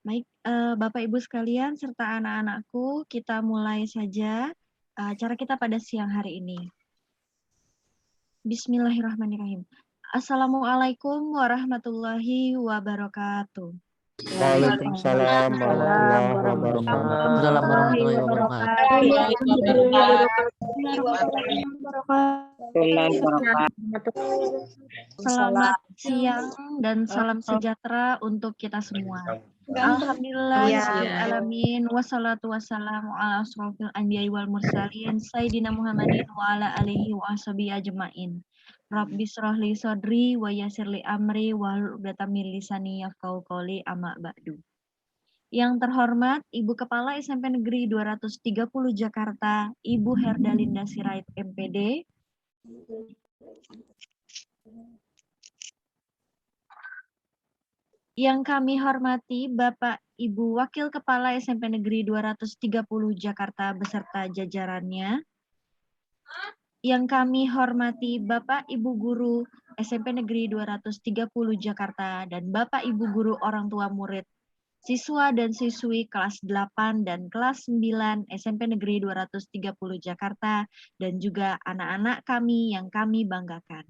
Baik, Bapak Ibu sekalian serta anak-anakku, kita mulai saja acara kita pada siang hari ini. Bismillahirrahmanirrahim. Assalamualaikum warahmatullahi wabarakatuh. Waalaikumsalam warahmatullahi wabarakatuh. Selamat siang dan salam sejahtera untuk kita semua. Alhamdulillahirrahmanirrahim. Wassalatu wassalamu ala asrofil anbiya'i wal mursalin Sayyidina Muhammadin wa ala alihi wa ashabihi ajma'in. Rabbi shrahli sodri wa yassirli amri wahlul 'uqdatam min lisani yafqahu qawli amma ba'du. Yang terhormat Ibu Kepala SMP Negeri 230 Jakarta, Ibu Herdalinda Sirait MPD. Yang kami hormati Bapak Ibu Wakil Kepala SMP Negeri 230 Jakarta beserta jajarannya. Yang kami hormati Bapak Ibu Guru SMP Negeri 230 Jakarta dan Bapak Ibu Guru orang tua murid, siswa dan siswi kelas 8 dan kelas 9 SMP Negeri 230 Jakarta dan juga anak-anak kami yang kami banggakan.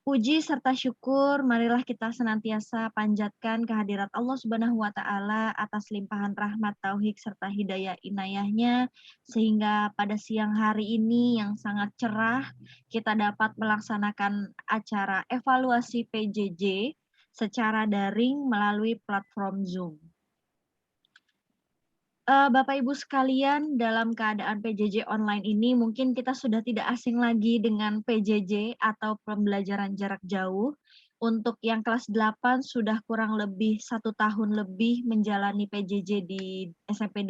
Puji serta syukur, marilah kita senantiasa panjatkan kehadirat Allah Subhanahu wa Ta'ala atas limpahan rahmat, tauhid, serta hidayah inayahnya, sehingga pada siang hari ini yang sangat cerah, kita dapat melaksanakan acara evaluasi PJJ secara daring melalui platform Zoom. Bapak Ibu sekalian, dalam keadaan PJJ online ini mungkin kita sudah tidak asing lagi dengan PJJ atau pembelajaran jarak jauh. Untuk yang kelas 8 sudah kurang lebih 1 tahun lebih menjalani PJJ di SMP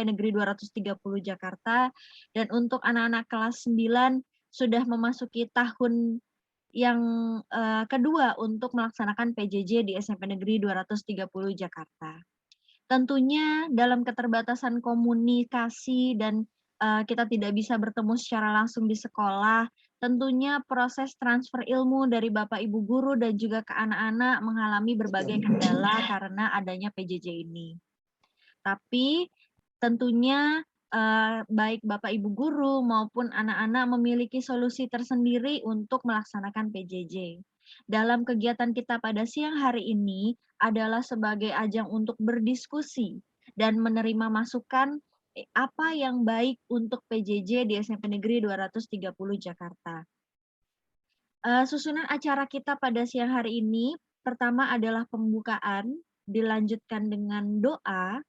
Negeri 230 Jakarta. Dan untuk anak-anak kelas 9 sudah memasuki tahun yang kedua untuk melaksanakan PJJ di SMP Negeri 230 Jakarta. Tentunya dalam keterbatasan komunikasi dan kita tidak bisa bertemu secara langsung di sekolah, tentunya proses transfer ilmu dari Bapak Ibu guru dan juga ke anak-anak mengalami berbagai kendala karena adanya PJJ ini. Tapi tentunya baik Bapak Ibu guru maupun anak-anak memiliki solusi tersendiri untuk melaksanakan PJJ. Dalam kegiatan kita pada siang hari ini adalah sebagai ajang untuk berdiskusi dan menerima masukan apa yang baik untuk PJJ di SMP Negeri 230 Jakarta. Susunan acara kita pada siang hari ini, pertama adalah pembukaan, dilanjutkan dengan doa,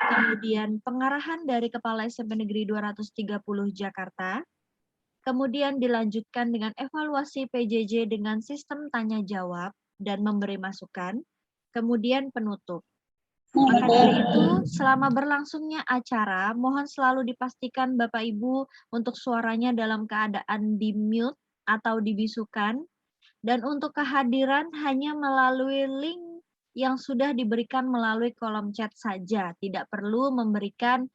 kemudian pengarahan dari Kepala SMP Negeri 230 Jakarta, kemudian dilanjutkan dengan evaluasi PJJ dengan sistem tanya jawab dan memberi masukan, kemudian penutup. Maka dari itu, selama berlangsungnya acara, mohon selalu dipastikan Bapak Ibu untuk suaranya dalam keadaan di-mute atau dibisukan, dan untuk kehadiran hanya melalui link yang sudah diberikan melalui kolom chat saja, tidak perlu memberikan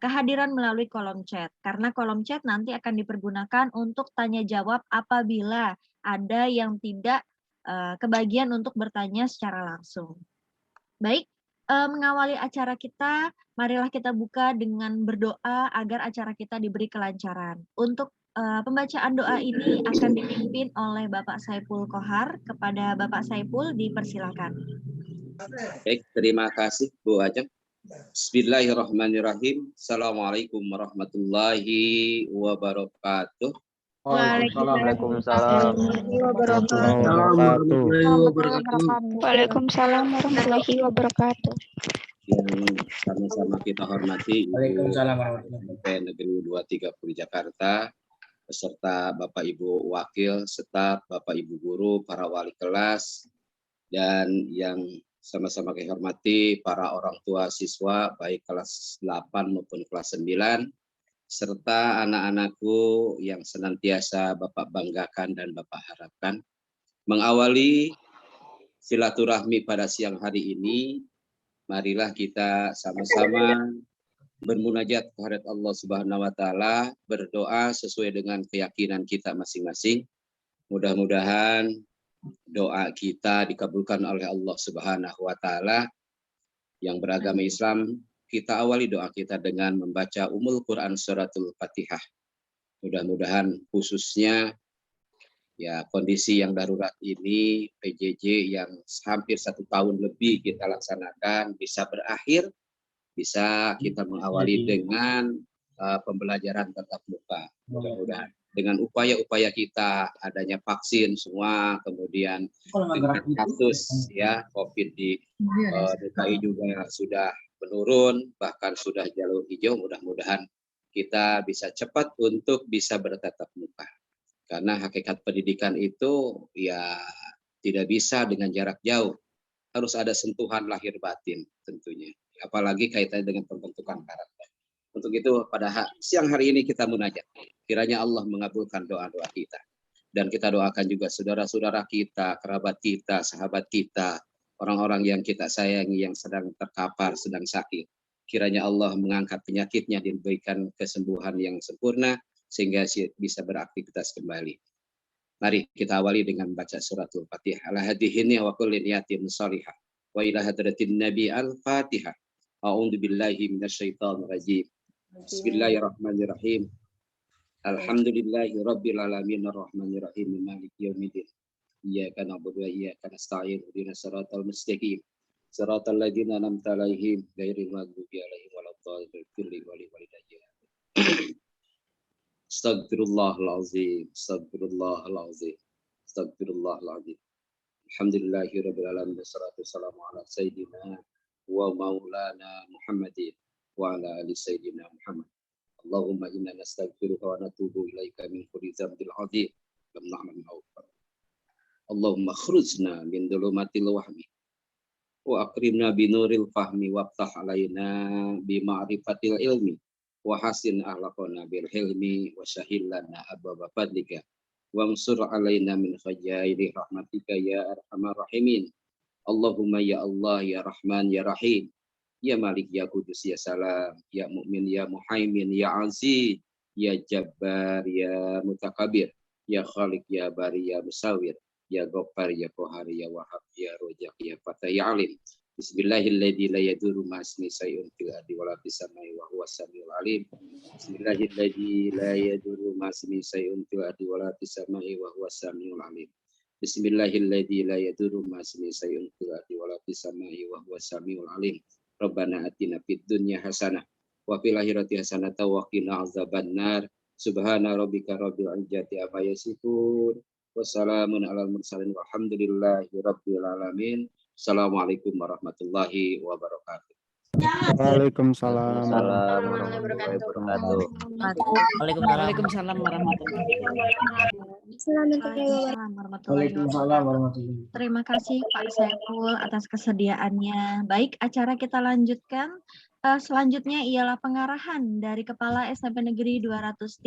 kehadiran melalui kolom chat, karena kolom chat nanti akan dipergunakan untuk tanya jawab apabila ada yang tidak kebagian untuk bertanya secara langsung. Baik, mengawali acara kita, marilah kita buka dengan berdoa agar acara kita diberi kelancaran. Untuk pembacaan doa ini akan dipimpin oleh Bapak Saiful Kohar. Kepada Bapak Saiful dipersilakan. Baik, terima kasih Bu Ajeng. Bismillahirrahmanirrahim. Assalamualaikum warahmatullahi wabarakatuh. Waalaikumsalam warahmatullahi wabarakatuh. Yang sama-sama kita hormati Ibu SMP Negeri 230 Jakarta, beserta Bapak Ibu Wakil, staf, Bapak Ibu Guru, para wali kelas, dan yang sama-sama kita hormati para orang tua siswa, baik kelas 8 maupun kelas 9, serta anak-anakku yang senantiasa Bapak banggakan dan Bapak harapkan. Mengawali silaturahmi pada siang hari ini, marilah kita sama-sama bermunajat kehadirat Allah Subhanahu wa Ta'ala, berdoa sesuai dengan keyakinan kita masing-masing. Mudah-mudahan doa kita dikabulkan oleh Allah Subhanahu wa taala. Yang beragama Islam, kita awali doa kita dengan membaca Quran Suratul Fatihah. Mudah-mudahan khususnya ya kondisi yang darurat ini, PJJ yang hampir 1 tahun lebih kita laksanakan bisa berakhir, bisa kita mengawali dengan pembelajaran tatap muka. Mudah-mudahan dengan upaya-upaya kita, adanya vaksin semua, kemudian dengan kasus ya COVID di DKI juga sudah menurun, bahkan sudah jalur hijau, mudah-mudahan kita bisa cepat untuk bisa bertatap muka. Karena hakikat pendidikan itu ya tidak bisa dengan jarak jauh. Harus ada sentuhan lahir batin tentunya. Apalagi kaitannya dengan pembentukan karakter. Untuk itu pada siang hari ini kita munajat. Kiranya Allah mengabulkan doa-doa kita. Dan kita doakan juga saudara-saudara kita, kerabat kita, sahabat kita, orang-orang yang kita sayangi yang sedang terkapar, sedang sakit. Kiranya Allah mengangkat penyakitnya, diberikan kesembuhan yang sempurna, sehingga bisa beraktivitas kembali. Mari kita awali dengan baca suratul Fatihah. Ala hadihini wa kulli niyatin salihah. Wa ila hadratin Nabi al-Fatihah. A'udzu billahi minasyaitonir rajim. Bismillahirrahmanirrahim. Alhamdulillahi rabbil alamin arrahmanir rahim maliki yaumiddin. Iyyaka na'budu wa iyyaka nasta'in. Ihdinas siratal mustaqim. Siratal ladzina an'amta 'alaihim ghairil maghdubi 'alaihim waladdallin. Astagfirullahalazim, astagfirullahalazim, astagfirullahalazim. Alhamdulillahirabbil alamin wassalatu wassalamu ala sayyidina wa maulana Muhammadin wa ala ali sayyidina Muhammad. Allahumma inna nastaghfiruka wa natubu ilaika min kulli dzambin adzim lam na'lam awfa. Allahumma khurujna min dhulumatil wahmi wa akrimna binuril fahmi waftah alaina bi ma'rifatil ilmi wa hasin ahlaqana bil hilmi wa syahillana abwaba fadlika wa ansur alaina min khajaili rahmatika ya arhamar rahimin. Allahumma ya Allah ya Rahman ya Rahim ya Malik ya Kudus ya Salam ya Mu'min ya Muhaimin ya Aziz ya Jabbar ya Mutakabir ya Khaliq ya Bari ya Musawir ya Ghaffar ya Qahar ya Wahhab ya Rajaq ya Fatah ya Alim. Bismillahilladzi la yadurru ma'asmi sayun fil ardi wa la fis samai wa huwas samiul alim. Bismillahilladzi la yadurru ma'asmi sayun fil ardi wa la fis samai wa huwas samiul alim. Bismillahilladzi la yadurru ma'asmi sayun fil ardi wa la fis samai wa huwas samiul alim. Rabbana atina fid dunya hasanah wa fil akhirati hasanah wa qina azabannar. Subhana rabbika rabbil izzati amma yasifun. Wassalamun alal mursalin walhamdulillahi rabbil alamin. Assalamualaikum warahmatullahi wabarakatuh. Waalaikumsalam warahmatullahi wabarakatuh. Waalaikumsalam warahmatullahi wabarakatuh. Terima kasih Pak Saiful atas kesediaannya. Baik, acara kita lanjutkan. Selanjutnya ialah pengarahan dari Kepala SMP Negeri 230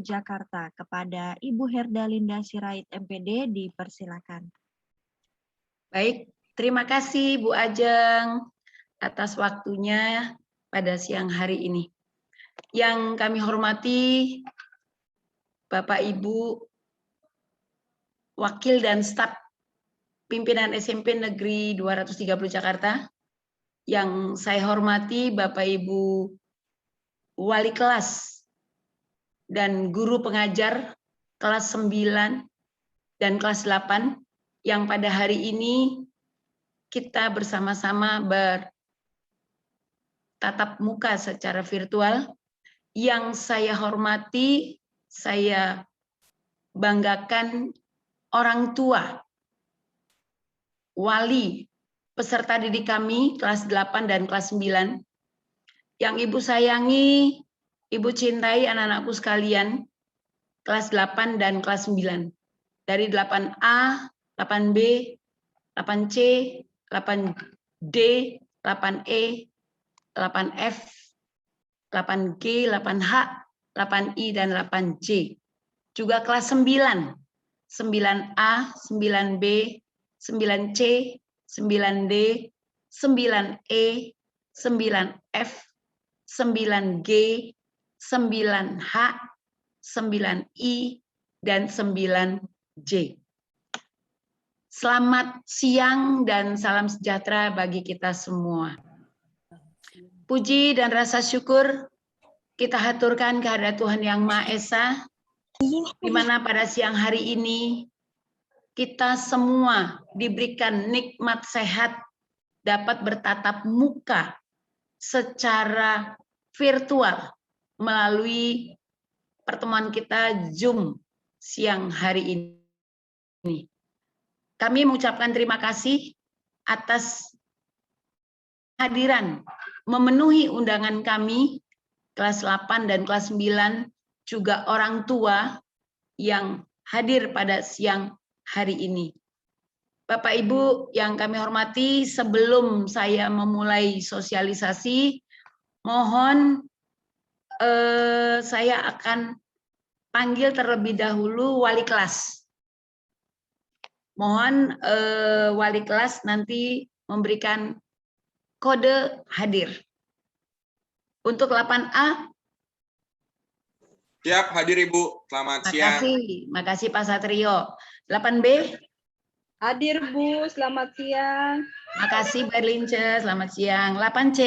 Jakarta kepada Ibu Herdalinda Sirait MPD, dipersilakan. Baik, terima kasih Bu Ajeng atas waktunya pada siang hari ini. Yang kami hormati Bapak Ibu Wakil dan Staf Pimpinan SMP Negeri 230 Jakarta, yang saya hormati Bapak Ibu Wali kelas dan guru pengajar kelas 9 dan kelas 8 yang pada hari ini kita bersama-sama bertatap muka secara virtual. Yang saya hormati, saya banggakan orang tua, wali, peserta didik kami kelas 8 dan kelas 9. Yang Ibu sayangi, Ibu cintai anak-anakku sekalian, kelas 8 dan kelas 9. Dari 8A, 8B, 8C, 8D, 8E, 8F, 8G, 8H, 8I, dan 8C. Juga kelas 9, 9A, 9B, 9C, 9D, 9E, 9F, 9G, 9H, 9I, dan 9J. Selamat siang dan salam sejahtera bagi kita semua. Puji dan rasa syukur kita haturkan kehadirat Tuhan Yang Maha Esa, di mana pada siang hari ini kita semua diberikan nikmat sehat dapat bertatap muka secara virtual melalui pertemuan kita Zoom siang hari ini. Kami mengucapkan terima kasih atas hadiran memenuhi undangan kami kelas 8 dan kelas 9, juga orang tua yang hadir pada siang hari ini. Bapak Ibu yang kami hormati, sebelum saya memulai sosialisasi, mohon saya akan panggil terlebih dahulu wali kelas. Mohon wali kelas nanti memberikan kode hadir. Untuk 8A. Siap, hadir Ibu. Selamat siang. Makasih Pak Satrio. 8B. Hadir Bu, selamat siang. Makasih Berlince, selamat siang. 8C.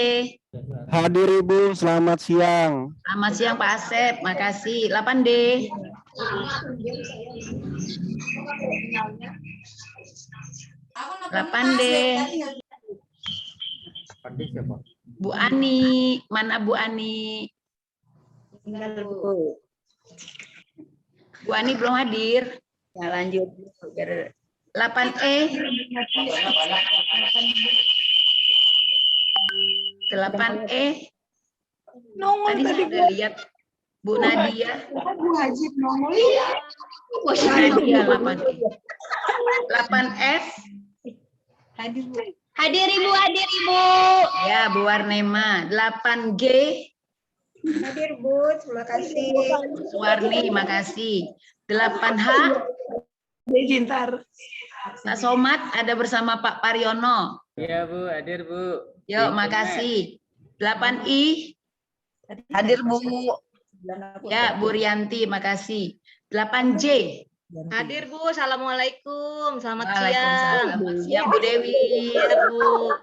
Hadir Ibu, selamat siang. Selamat siang Pak Asep, makasih. 8D. Bu Ani, mana Bu Ani? Bu Ani belum hadir. Ya, lanjut. 8E. 8E. Tadi saya sudah lihat Bu Nadia. Bu Hajib nongol. Bu Nadia 8E. 8F. Hadir Bu. Hadir Ibu, hadir Ibu. Ya, Bu Warnema. 8G. Hadir Bu, terima kasih. Suwarni, makasih. 8H. Cintar. Pak Somad ada bersama Pak Pariono. Iya Bu, hadir Bu. Yuk, makasih. 8I. Hadir Bu. Ya, Bu Rianti, makasih. 8J. Hadir Bu, assalamualaikum, selamat Waalaikumsalam. siang. Selamat siang Bu Dewi. Ya, Bu.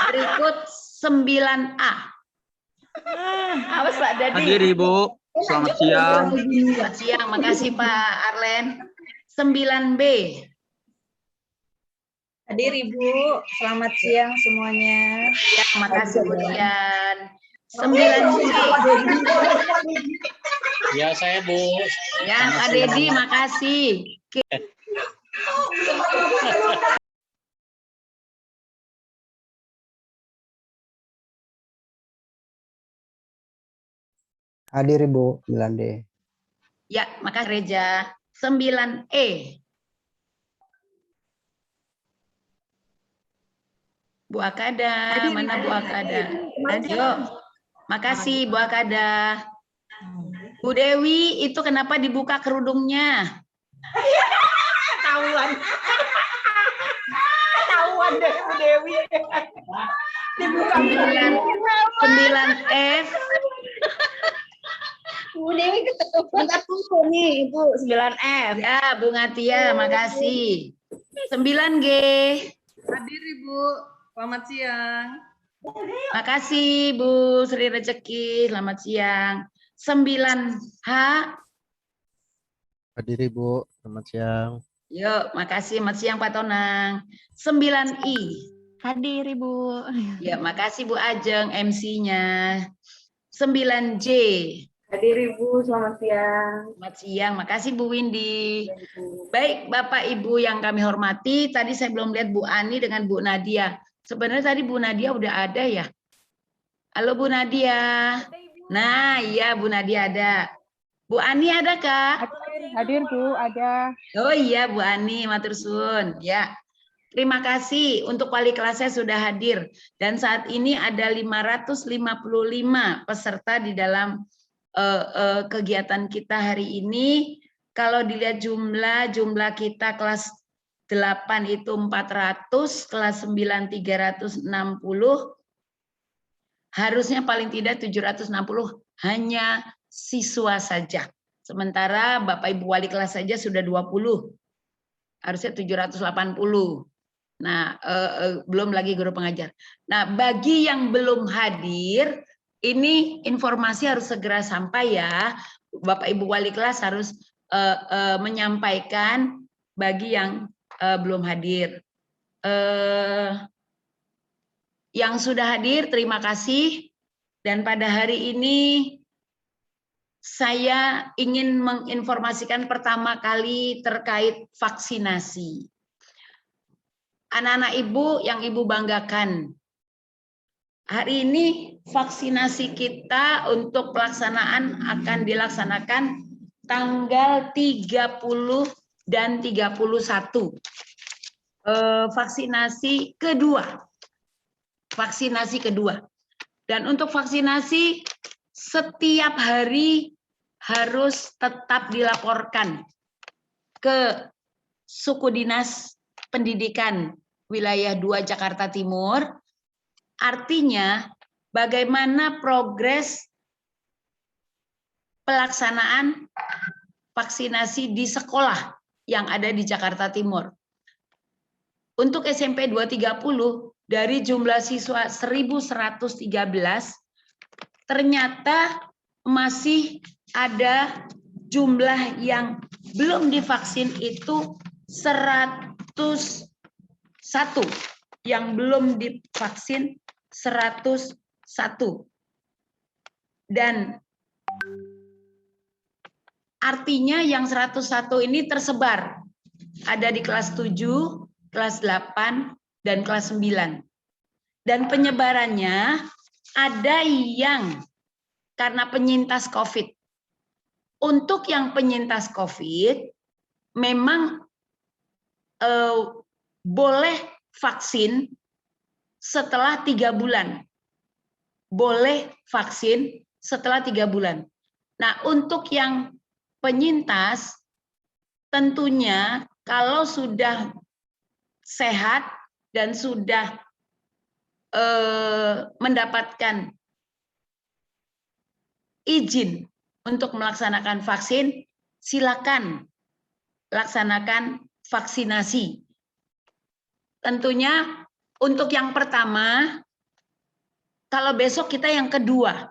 Berikut 9A. Awas Pak Dadi. Hadir Ibu, selamat siang. Selamat siang, makasih Pak Arlen. 9B. Hadir Ibu, selamat siang semuanya. Ya, makasih Bu Dian. 9C. Ya saya Bu. Ya, Pak Dedi, makasih. Hadir Ibu, 9D. Ya, makasih Reja. 9E. Bu Akada, mana Bu Akada? Yuk, makasih Bu Akada. Bu Dewi, itu kenapa dibuka kerudungnya? Tahuan. Tahuan deh Bu Dewi. Dibuka 9F. Bu Dewi bentar tunggu nih Ibu, 9F. Ya, Bu Ngatia, makasih. 9G. Hadir Ibu, selamat siang. Makasih Bu Sri Rezeki, selamat siang. 9H. Hadir Ibu, selamat siang. Yuk, makasih, selamat siang Pak Tonang. 9I. Hadir Ibu. Ya, makasih Bu Ajeng, MC-nya. 9J. Hadir Ibu, selamat siang. Selamat siang, makasih Bu Windy. Baik, Bapak Ibu yang kami hormati, tadi saya belum lihat Bu Ani dengan Bu Nadia. Sebenarnya tadi Bu Nadia udah ada ya. Halo Bu Nadia. Nah, iya Bu Nadia ada. Bu Ani ada Kak? Hadir Bu, ada. Oh iya Bu Ani, matur suwun. Ya. Terima kasih untuk wali kelasnya sudah hadir. Dan saat ini ada 555 peserta di dalam kegiatan kita hari ini. Kalau dilihat jumlah kita kelas 8 itu 400, kelas 9 360, harusnya paling tidak 760 hanya siswa saja. Sementara Bapak Ibu wali kelas saja sudah 20. Harusnya 780. Nah, belum lagi guru pengajar. Nah, bagi yang belum hadir, ini informasi harus segera sampai ya. Bapak Ibu wali kelas harus menyampaikan bagi yang belum hadir. Yang sudah hadir, terima kasih. Dan pada hari ini saya ingin menginformasikan pertama kali terkait vaksinasi. Anak-anak ibu yang ibu banggakan, hari ini vaksinasi kita untuk pelaksanaan akan dilaksanakan tanggal 30 dan 31. Vaksinasi kedua. Dan untuk vaksinasi setiap hari harus tetap dilaporkan ke suku dinas pendidikan wilayah 2 Jakarta Timur. Artinya bagaimana progres pelaksanaan vaksinasi di sekolah yang ada di Jakarta Timur. Untuk SMP 230 dari jumlah siswa 1.113 ternyata masih ada jumlah yang belum divaksin itu 101, yang belum divaksin 101. Dan artinya yang 101 ini tersebar. Ada di kelas 7, kelas 8, dan kelas 9. Dan penyebarannya ada yang karena penyintas COVID. Untuk yang penyintas COVID, memang boleh vaksin setelah 3 bulan. Boleh vaksin setelah 3 bulan. Nah, untuk yang penyintas, tentunya kalau sudah sehat dan sudah mendapatkan izin untuk melaksanakan vaksin, silakan laksanakan vaksinasi. Tentunya untuk yang pertama, kalau besok kita yang kedua.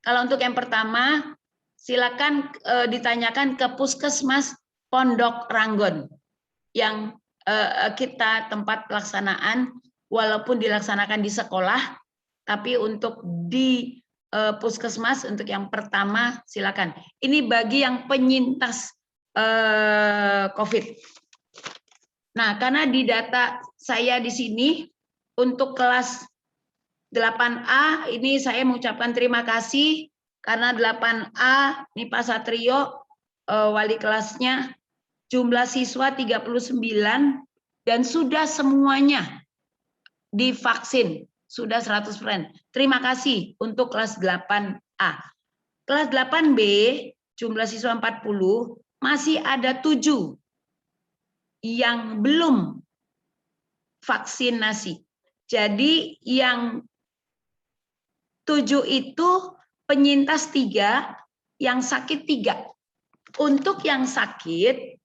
Kalau untuk yang pertama, silakan ditanyakan ke Puskesmas Pondok Ranggon yang kita tempat pelaksanaan, walaupun dilaksanakan di sekolah, tapi untuk di Puskesmas untuk yang pertama silakan. Ini bagi yang penyintas COVID. Nah, karena di data saya di sini untuk kelas 8A ini saya mengucapkan terima kasih karena 8A ini Pak Satrio wali kelasnya jumlah siswa 39 dan sudah semuanya divaksin, sudah 100%. Terima kasih untuk kelas 8A. Kelas 8B jumlah siswa 40, masih ada 7 yang belum vaksinasi. Jadi yang 7 itu penyintas 3, yang sakit 3. Untuk yang sakit,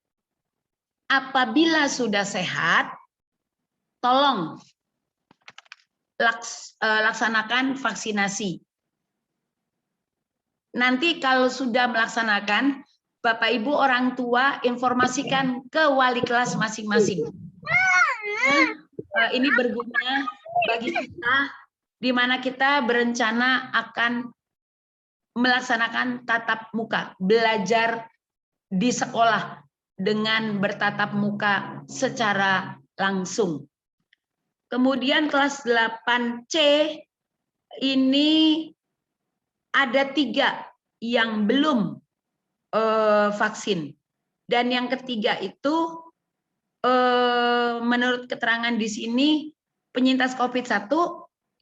apabila sudah sehat, tolong laksanakan vaksinasi. Nanti kalau sudah melaksanakan, Bapak Ibu orang tua informasikan ke wali kelas masing-masing. Ini berguna bagi kita, di mana kita berencana akan melaksanakan tatap muka, belajar di sekolah dengan bertatap muka secara langsung. Kemudian kelas 8C ini ada 3 yang belum vaksin. Dan yang ketiga itu menurut keterangan di sini penyintas COVID-1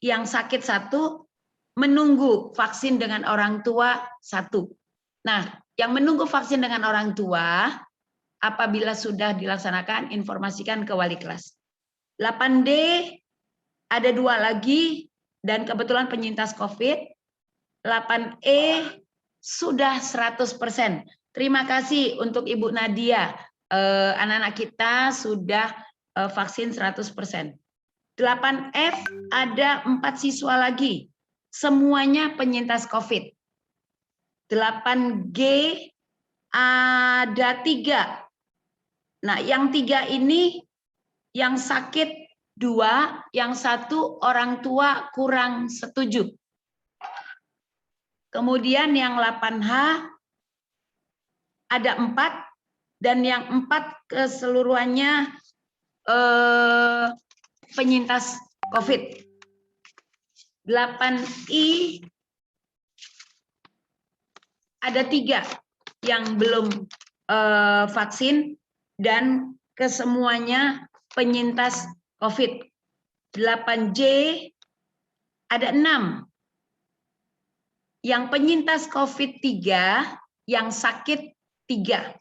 yang sakit 1 menunggu vaksin dengan orang tua 1. Nah, yang menunggu vaksin dengan orang tua apabila sudah dilaksanakan informasikan ke wali kelas. 8D ada 2 lagi dan kebetulan penyintas COVID. 8E sudah 100%. Terima kasih untuk Ibu Nadia anak-anak kita sudah vaksin 100%. 8F ada 4 siswa lagi, semuanya penyintas COVID. 8G ada 3. Nah, yang 3 ini yang sakit 2, yang 1 orang tua kurang setuju. Kemudian yang 8H ada 4, dan yang 4 keseluruhannya penyintas COVID. 8I ada 3 yang belum vaksin dan kesemuanya penyintas COVID. 8J ada 6 yang penyintas COVID 3, yang sakit 3.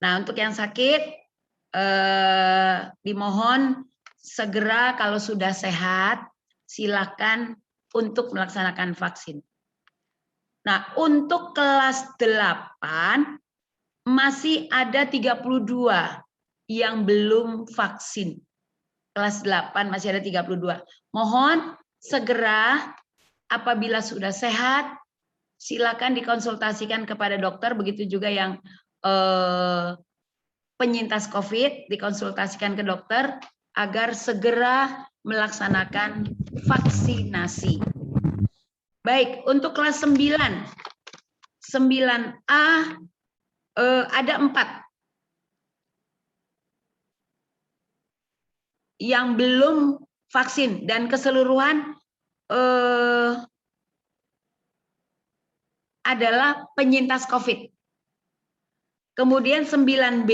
Nah, untuk yang sakit dimohon segera kalau sudah sehat silakan untuk melaksanakan vaksin. Nah, untuk kelas 8 masih ada 32 yang belum vaksin. Kelas 8 masih ada 32. Mohon segera apabila sudah sehat silakan dikonsultasikan kepada dokter, begitu juga yang penyintas COVID dikonsultasikan ke dokter agar segera melaksanakan vaksinasi. Baik, untuk kelas 9. 9A ada 4 yang belum vaksin dan keseluruhan adalah penyintas COVID. Kemudian 9B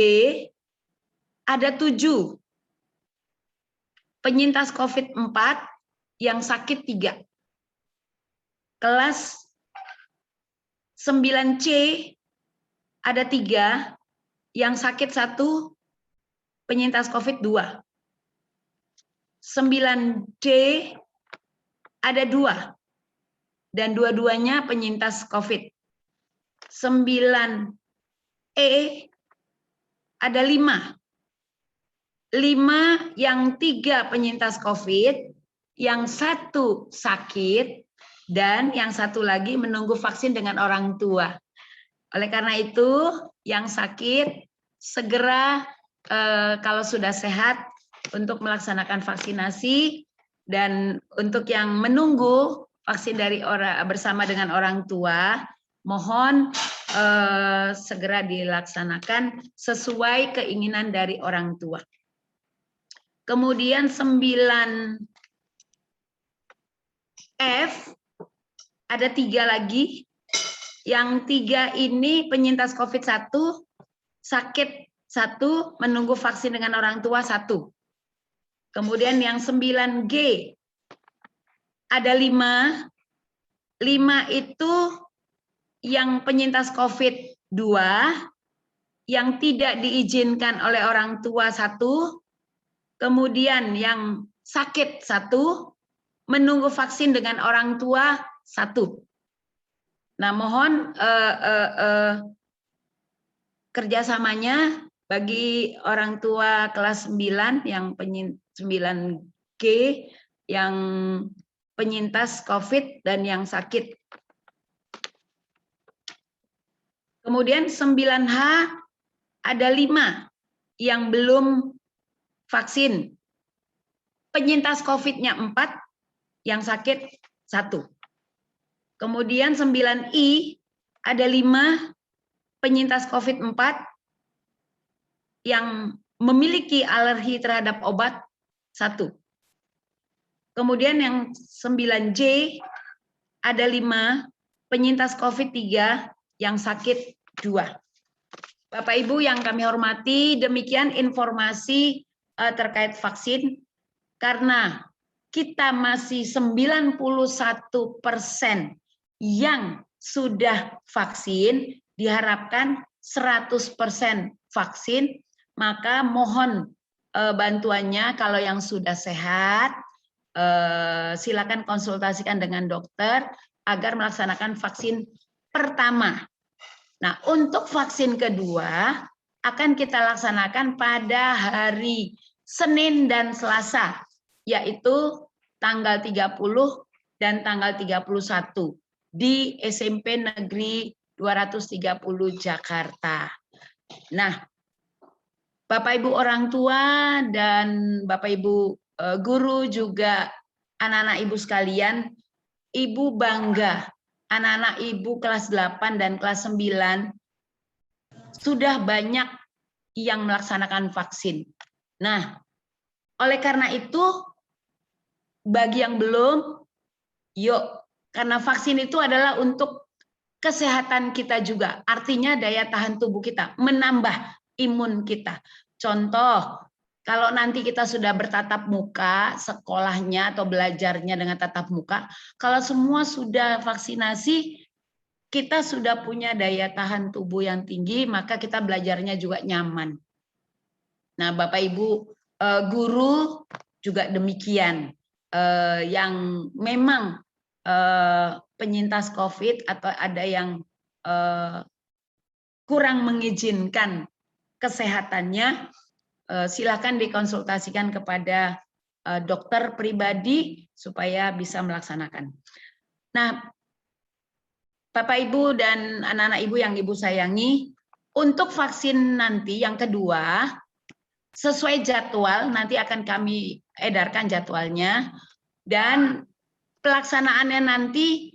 ada 7 penyintas COVID 4 yang sakit 3. Kelas 9C ada 3 yang sakit 1, penyintas COVID 2. 9D ada 2 dan dua-duanya penyintas COVID. 9E ada 5 yang 3 penyintas COVID, yang 1 sakit, dan yang 1 lagi menunggu vaksin dengan orang tua. Oleh karena itu, yang sakit segera kalau sudah sehat untuk melaksanakan vaksinasi, dan untuk yang menunggu vaksin dari bersama dengan orang tua, mohon segera dilaksanakan sesuai keinginan dari orang tua. Kemudian 9F ada 3 lagi. Yang 3 ini penyintas COVID 1, sakit 1, menunggu vaksin dengan orang tua 1. Kemudian yang 9G ada 5. 5 itu yang penyintas COVID 2, yang tidak diizinkan oleh orang tua 1, kemudian yang sakit 1, menunggu vaksin dengan orang tua 1. Nah, mohon kerjasamanya bagi orang tua kelas 9 yang 9G yang penyintas COVID dan yang sakit. Kemudian 9H ada 5 yang belum vaksin. Penyintas COVID-nya 4, yang sakit 1. Kemudian 9I ada 5 penyintas COVID 4 yang memiliki alergi terhadap obat 1. Kemudian yang 9J ada 5 penyintas COVID 3 yang sakit 2. Bapak Ibu yang kami hormati, demikian informasi terkait vaksin. Karena kita masih 91% yang sudah vaksin, diharapkan 100% vaksin, maka mohon bantuannya kalau yang sudah sehat, silakan konsultasikan dengan dokter agar melaksanakan vaksin pertama. Nah, untuk vaksin kedua, akan kita laksanakan pada hari Senin dan Selasa, yaitu tanggal 30 dan tanggal 31 di SMP Negeri 230 Jakarta. Nah, Bapak Ibu orang tua dan Bapak Ibu guru juga anak-anak Ibu sekalian, Ibu bangga anak-anak Ibu kelas 8 dan kelas 9 sudah banyak yang melaksanakan vaksin. Nah, oleh karena itu, bagi yang belum, yuk, karena vaksin itu adalah untuk kesehatan kita juga. Artinya daya tahan tubuh kita, menambah imun kita. Contoh, kalau nanti kita sudah bertatap muka, sekolahnya atau belajarnya dengan tatap muka, kalau semua sudah vaksinasi, kita sudah punya daya tahan tubuh yang tinggi, maka kita belajarnya juga nyaman. Nah, Bapak Ibu guru juga demikian, yang memang penyintas COVID atau ada yang kurang mengizinkan kesehatannya, silakan dikonsultasikan kepada dokter pribadi supaya bisa melaksanakan. Nah, Bapak Ibu dan anak-anak Ibu yang Ibu sayangi, untuk vaksin nanti yang kedua, sesuai jadwal, nanti akan kami edarkan jadwalnya, dan pelaksanaannya nanti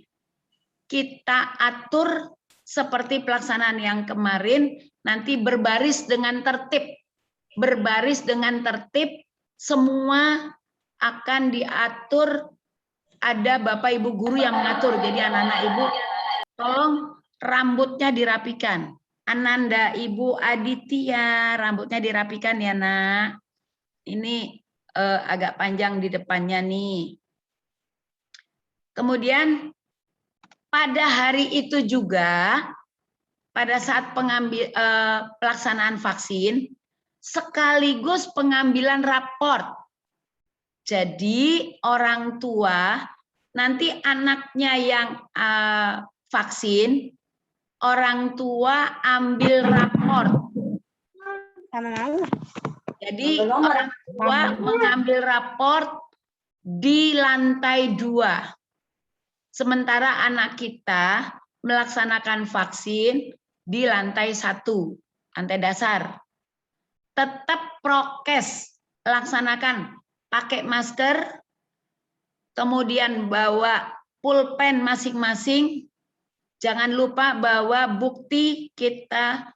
kita atur seperti pelaksanaan yang kemarin, nanti berbaris dengan tertib. Berbaris dengan tertib, semua akan diatur, ada Bapak Ibu guru yang mengatur. Jadi anak-anak Ibu, tolong rambutnya dirapikan. Ananda, Ibu Aditya, rambutnya dirapikan ya nak. Ini agak panjang di depannya nih. Kemudian pada hari itu juga, pada saat pelaksanaan vaksin, sekaligus pengambilan raport. Jadi orang tua, nanti anaknya yang vaksin, orang tua ambil raport. Jadi orang tua mengambil raport di lantai 2. Sementara anak kita melaksanakan vaksin di lantai 1, lantai dasar. Tetap prokes, laksanakan, pakai masker, kemudian bawa pulpen masing-masing. Jangan lupa bawa bukti kita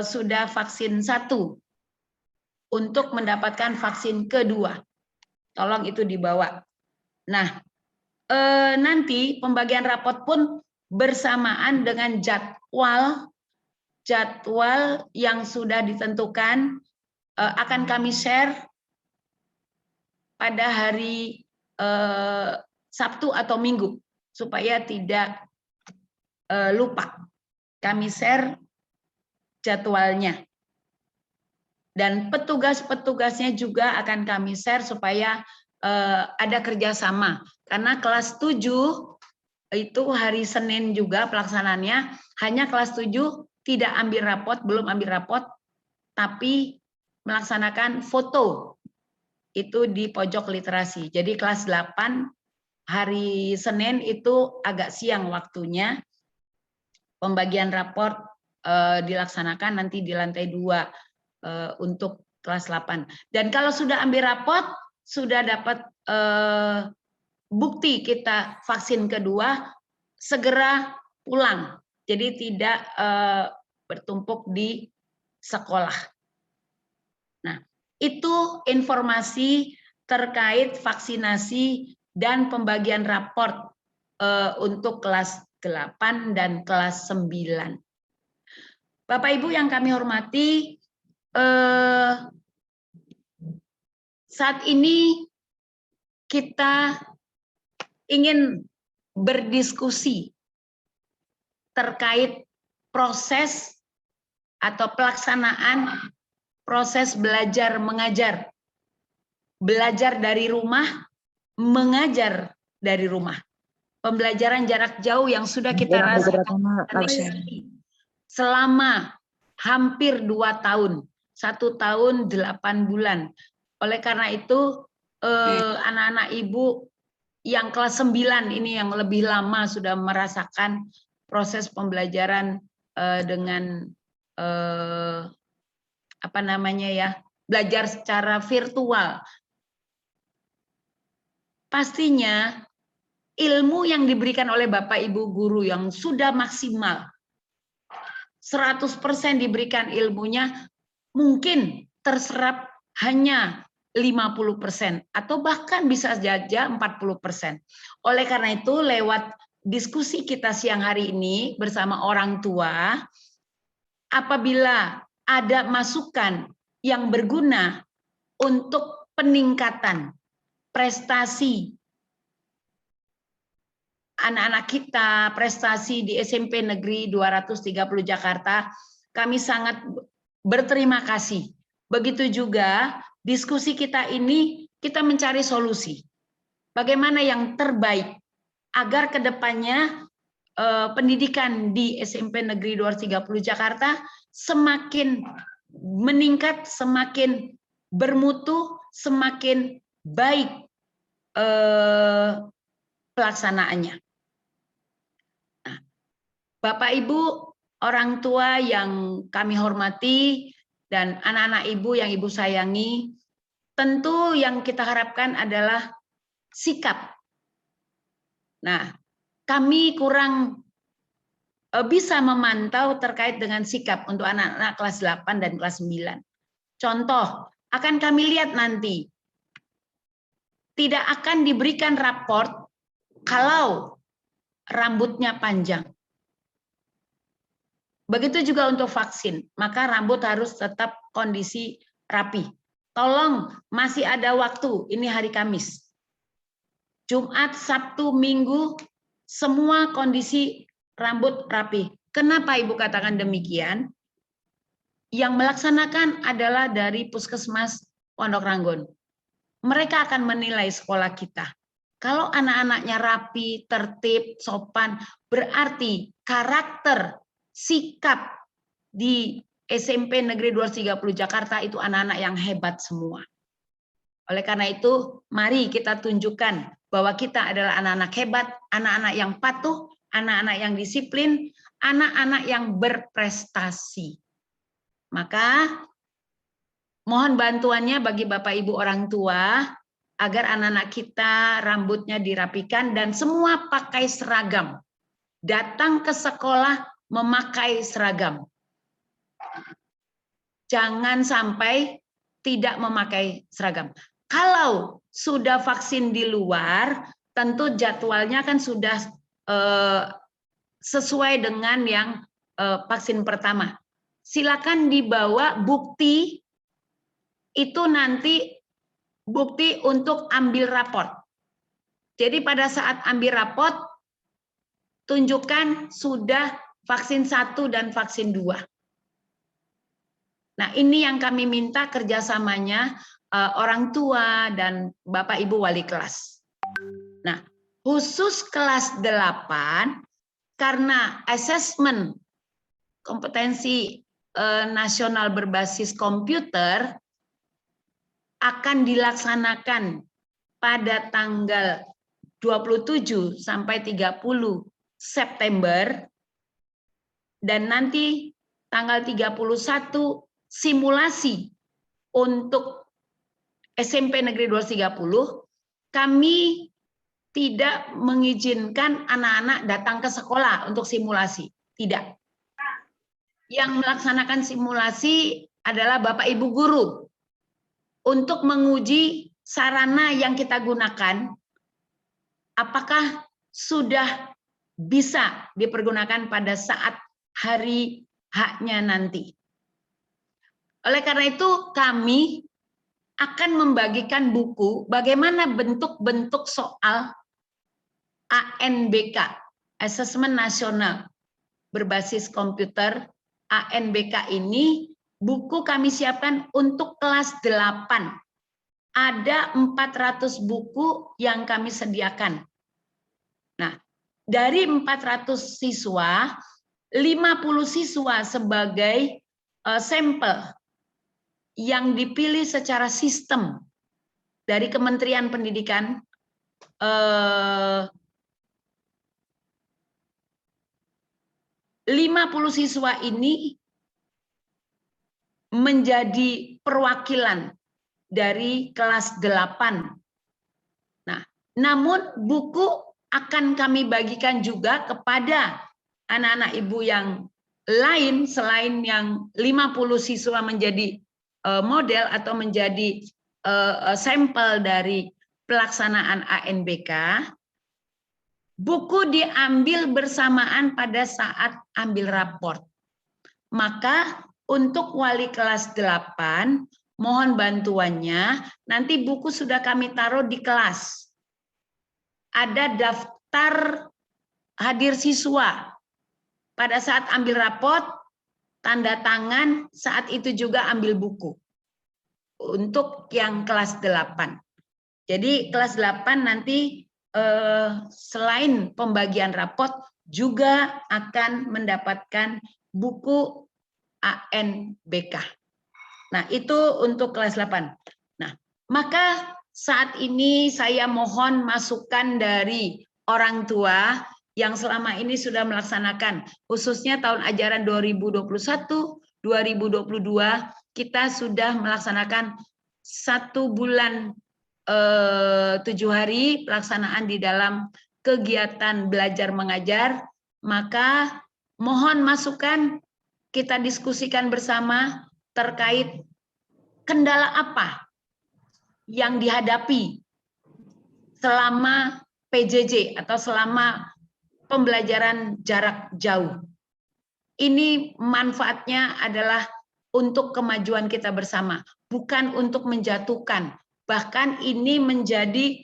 sudah vaksin 1 untuk mendapatkan vaksin kedua. Tolong itu dibawa. Nah, nanti pembagian rapot pun bersamaan dengan jadwal yang sudah ditentukan, akan kami share pada hari Sabtu atau Minggu supaya tidak lupa. Kami share jadwalnya, dan petugas-petugasnya juga akan kami share supaya ada kerjasama. Karena kelas 7 itu hari Senin juga pelaksanaannya, hanya kelas 7 tidak ambil rapot, belum ambil rapot, tapi melaksanakan foto itu di pojok literasi. Jadi kelas 8 hari Senin itu agak siang waktunya, pembagian raport dilaksanakan nanti di lantai 2 untuk kelas 8. Dan kalau sudah ambil rapot, sudah dapat bukti kita vaksin kedua, segera pulang. Jadi tidak bertumpuk di sekolah. Nah, itu informasi terkait vaksinasi dan pembagian raport untuk kelas 8 dan kelas 9. Bapak Ibu yang kami hormati, saat ini kita ingin berdiskusi terkait proses atau pelaksanaan proses belajar mengajar. Belajar dari rumah, mengajar dari rumah. Pembelajaran jarak jauh yang sudah kita rasakan selama hampir 2 tahun, 1 tahun 8 bulan. Oleh karena itu anak-anak ibu yang kelas 9 ini yang lebih lama sudah merasakan proses pembelajaran dengan apa namanya ya, belajar secara virtual. Pastinya ilmu yang diberikan oleh Bapak Ibu guru yang sudah maksimal 100% diberikan ilmunya mungkin terserap hanya 50% atau bahkan bisa saja 40%. Oleh karena itu lewat diskusi kita siang hari ini bersama orang tua, apabila ada masukan yang berguna untuk peningkatan prestasi anak-anak kita, prestasi di SMP Negeri 230 Jakarta, kami sangat berterima kasih. Begitu juga diskusi kita ini, kita mencari solusi. Bagaimana yang terbaik agar kedepannya pendidikan di SMP Negeri 230 Jakarta semakin meningkat, semakin bermutu, semakin baik pelaksanaannya. Nah, Bapak Ibu, orang tua yang kami hormati, dan anak-anak ibu yang ibu sayangi, tentu yang kita harapkan adalah sikap. Nah, kami kurang bisa memantau terkait dengan sikap untuk anak-anak kelas 8 dan kelas 9. Contoh, akan kami lihat nanti, tidak akan diberikan raport kalau rambutnya panjang. Begitu juga untuk vaksin, maka rambut harus tetap kondisi rapi. Tolong, masih ada waktu, ini hari Kamis. Jumat, Sabtu, Minggu, semua kondisi rambut rapi. Kenapa Ibu katakan demikian? Yang melaksanakan adalah dari Puskesmas Pondok Ranggon. Mereka akan menilai sekolah kita. Kalau anak-anaknya rapi, tertib, sopan, berarti karakter, sikap di SMP Negeri 230 Jakarta itu anak-anak yang hebat semua. Oleh karena itu, mari kita tunjukkan bahwa kita adalah anak-anak hebat, anak-anak yang patuh, anak-anak yang disiplin, anak-anak yang berprestasi. Maka mohon bantuannya bagi Bapak Ibu orang tua, agar anak-anak kita rambutnya dirapikan dan semua pakai seragam. Datang ke sekolah memakai seragam. Jangan sampai tidak memakai seragam. Kalau sudah vaksin di luar, tentu jadwalnya kan sudah sesuai dengan yang vaksin pertama. Silakan dibawa bukti, itu nanti bukti untuk ambil raport. Jadi pada saat ambil raport, tunjukkan sudah vaksin 1 dan vaksin 2. Nah, ini yang kami minta kerjasamanya orang tua dan Bapak Ibu wali kelas. Nah, khusus kelas 8, karena asesmen kompetensi nasional berbasis komputer akan dilaksanakan pada tanggal 27 sampai 30 September dan nanti tanggal 31 simulasi untuk SMP Negeri 230, kami tidak mengizinkan anak-anak datang ke sekolah untuk simulasi, tidak. Yang melaksanakan simulasi adalah Bapak Ibu guru untuk menguji sarana yang kita gunakan, apakah sudah bisa dipergunakan pada saat hari H-nya nanti. Oleh karena itu kami akan membagikan buku bagaimana bentuk-bentuk soal ANBK, Asesmen Nasional Berbasis Komputer. ANBK ini buku kami siapkan untuk kelas 8. Ada 400 buku yang kami sediakan. Nah, dari 400 siswa, 50 siswa sebagai sampel yang dipilih secara sistem dari Kementerian Pendidikan 50 siswa ini menjadi perwakilan dari kelas 8. Nah, namun buku akan kami bagikan juga kepada anak-anak ibu yang lain selain yang 50 siswa menjadi model atau menjadi sampel dari pelaksanaan ANBK. Buku diambil bersamaan pada saat ambil raport. Maka untuk wali kelas 8, mohon bantuannya, nanti buku sudah kami taruh di kelas. Ada daftar hadir siswa. Pada saat ambil raport, tanda tangan, saat itu juga ambil buku. Untuk yang kelas 8. Jadi kelas 8 nanti selain pembagian rapot juga akan mendapatkan buku ANBK. Nah, itu untuk kelas 8. Nah, maka saat ini saya mohon masukan dari orang tua yang selama ini sudah melaksanakan, khususnya tahun ajaran 2021-2022, kita sudah melaksanakan 1 bulan 7 hari pelaksanaan di dalam kegiatan belajar mengajar, maka mohon masukan kita diskusikan bersama terkait kendala apa yang dihadapi selama PJJ atau selama pembelajaran jarak jauh. Ini manfaatnya adalah untuk kemajuan kita bersama, bukan untuk menjatuhkan. Bahkan ini menjadi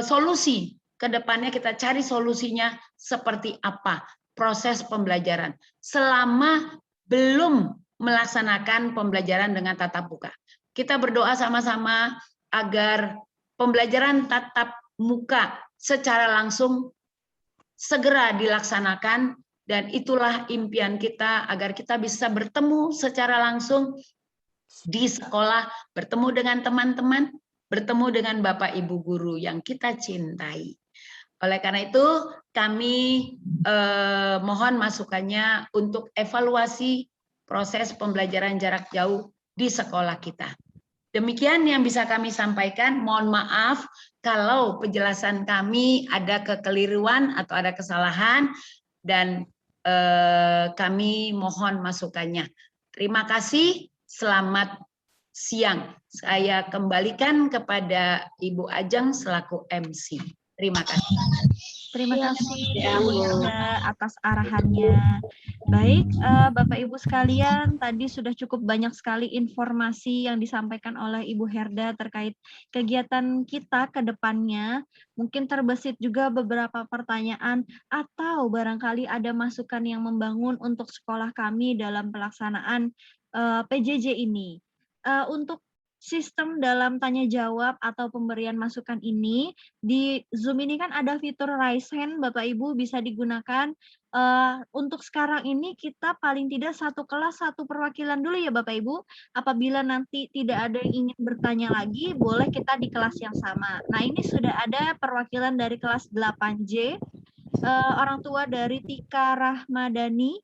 solusi. Kedepannya kita cari solusinya seperti apa proses pembelajaran. Selama belum melaksanakan pembelajaran dengan tatap muka. Kita berdoa sama-sama agar pembelajaran tatap muka secara langsung segera dilaksanakan, dan itulah impian kita agar kita bisa bertemu secara langsung di sekolah, bertemu dengan teman-teman, bertemu dengan Bapak Ibu guru yang kita cintai. Oleh karena itu, kami mohon masukannya untuk evaluasi proses pembelajaran jarak jauh di sekolah kita. Demikian yang bisa kami sampaikan. Mohon maaf kalau penjelasan kami ada kekeliruan atau ada kesalahan, dan kami mohon masukannya. Terima kasih. Selamat siang. Saya kembalikan kepada Ibu Ajeng selaku MC. Terima kasih. Terima kasih Ibu Herda atas arahannya. Baik, Bapak Ibu sekalian, tadi sudah cukup banyak sekali informasi yang disampaikan oleh Ibu Herda terkait kegiatan kita ke depannya. Mungkin terbesit juga beberapa pertanyaan atau barangkali ada masukan yang membangun untuk sekolah kami dalam pelaksanaan PJJ ini. Untuk sistem dalam tanya jawab atau pemberian masukan ini, di Zoom ini kan ada fitur raise hand, Bapak Ibu bisa digunakan. Untuk sekarang ini kita paling tidak satu kelas satu perwakilan dulu ya Bapak Ibu. Apabila nanti tidak ada yang ingin bertanya lagi, boleh kita di kelas yang sama. Nah, ini sudah ada perwakilan dari kelas 8J, orang tua dari Tika Rahmadani.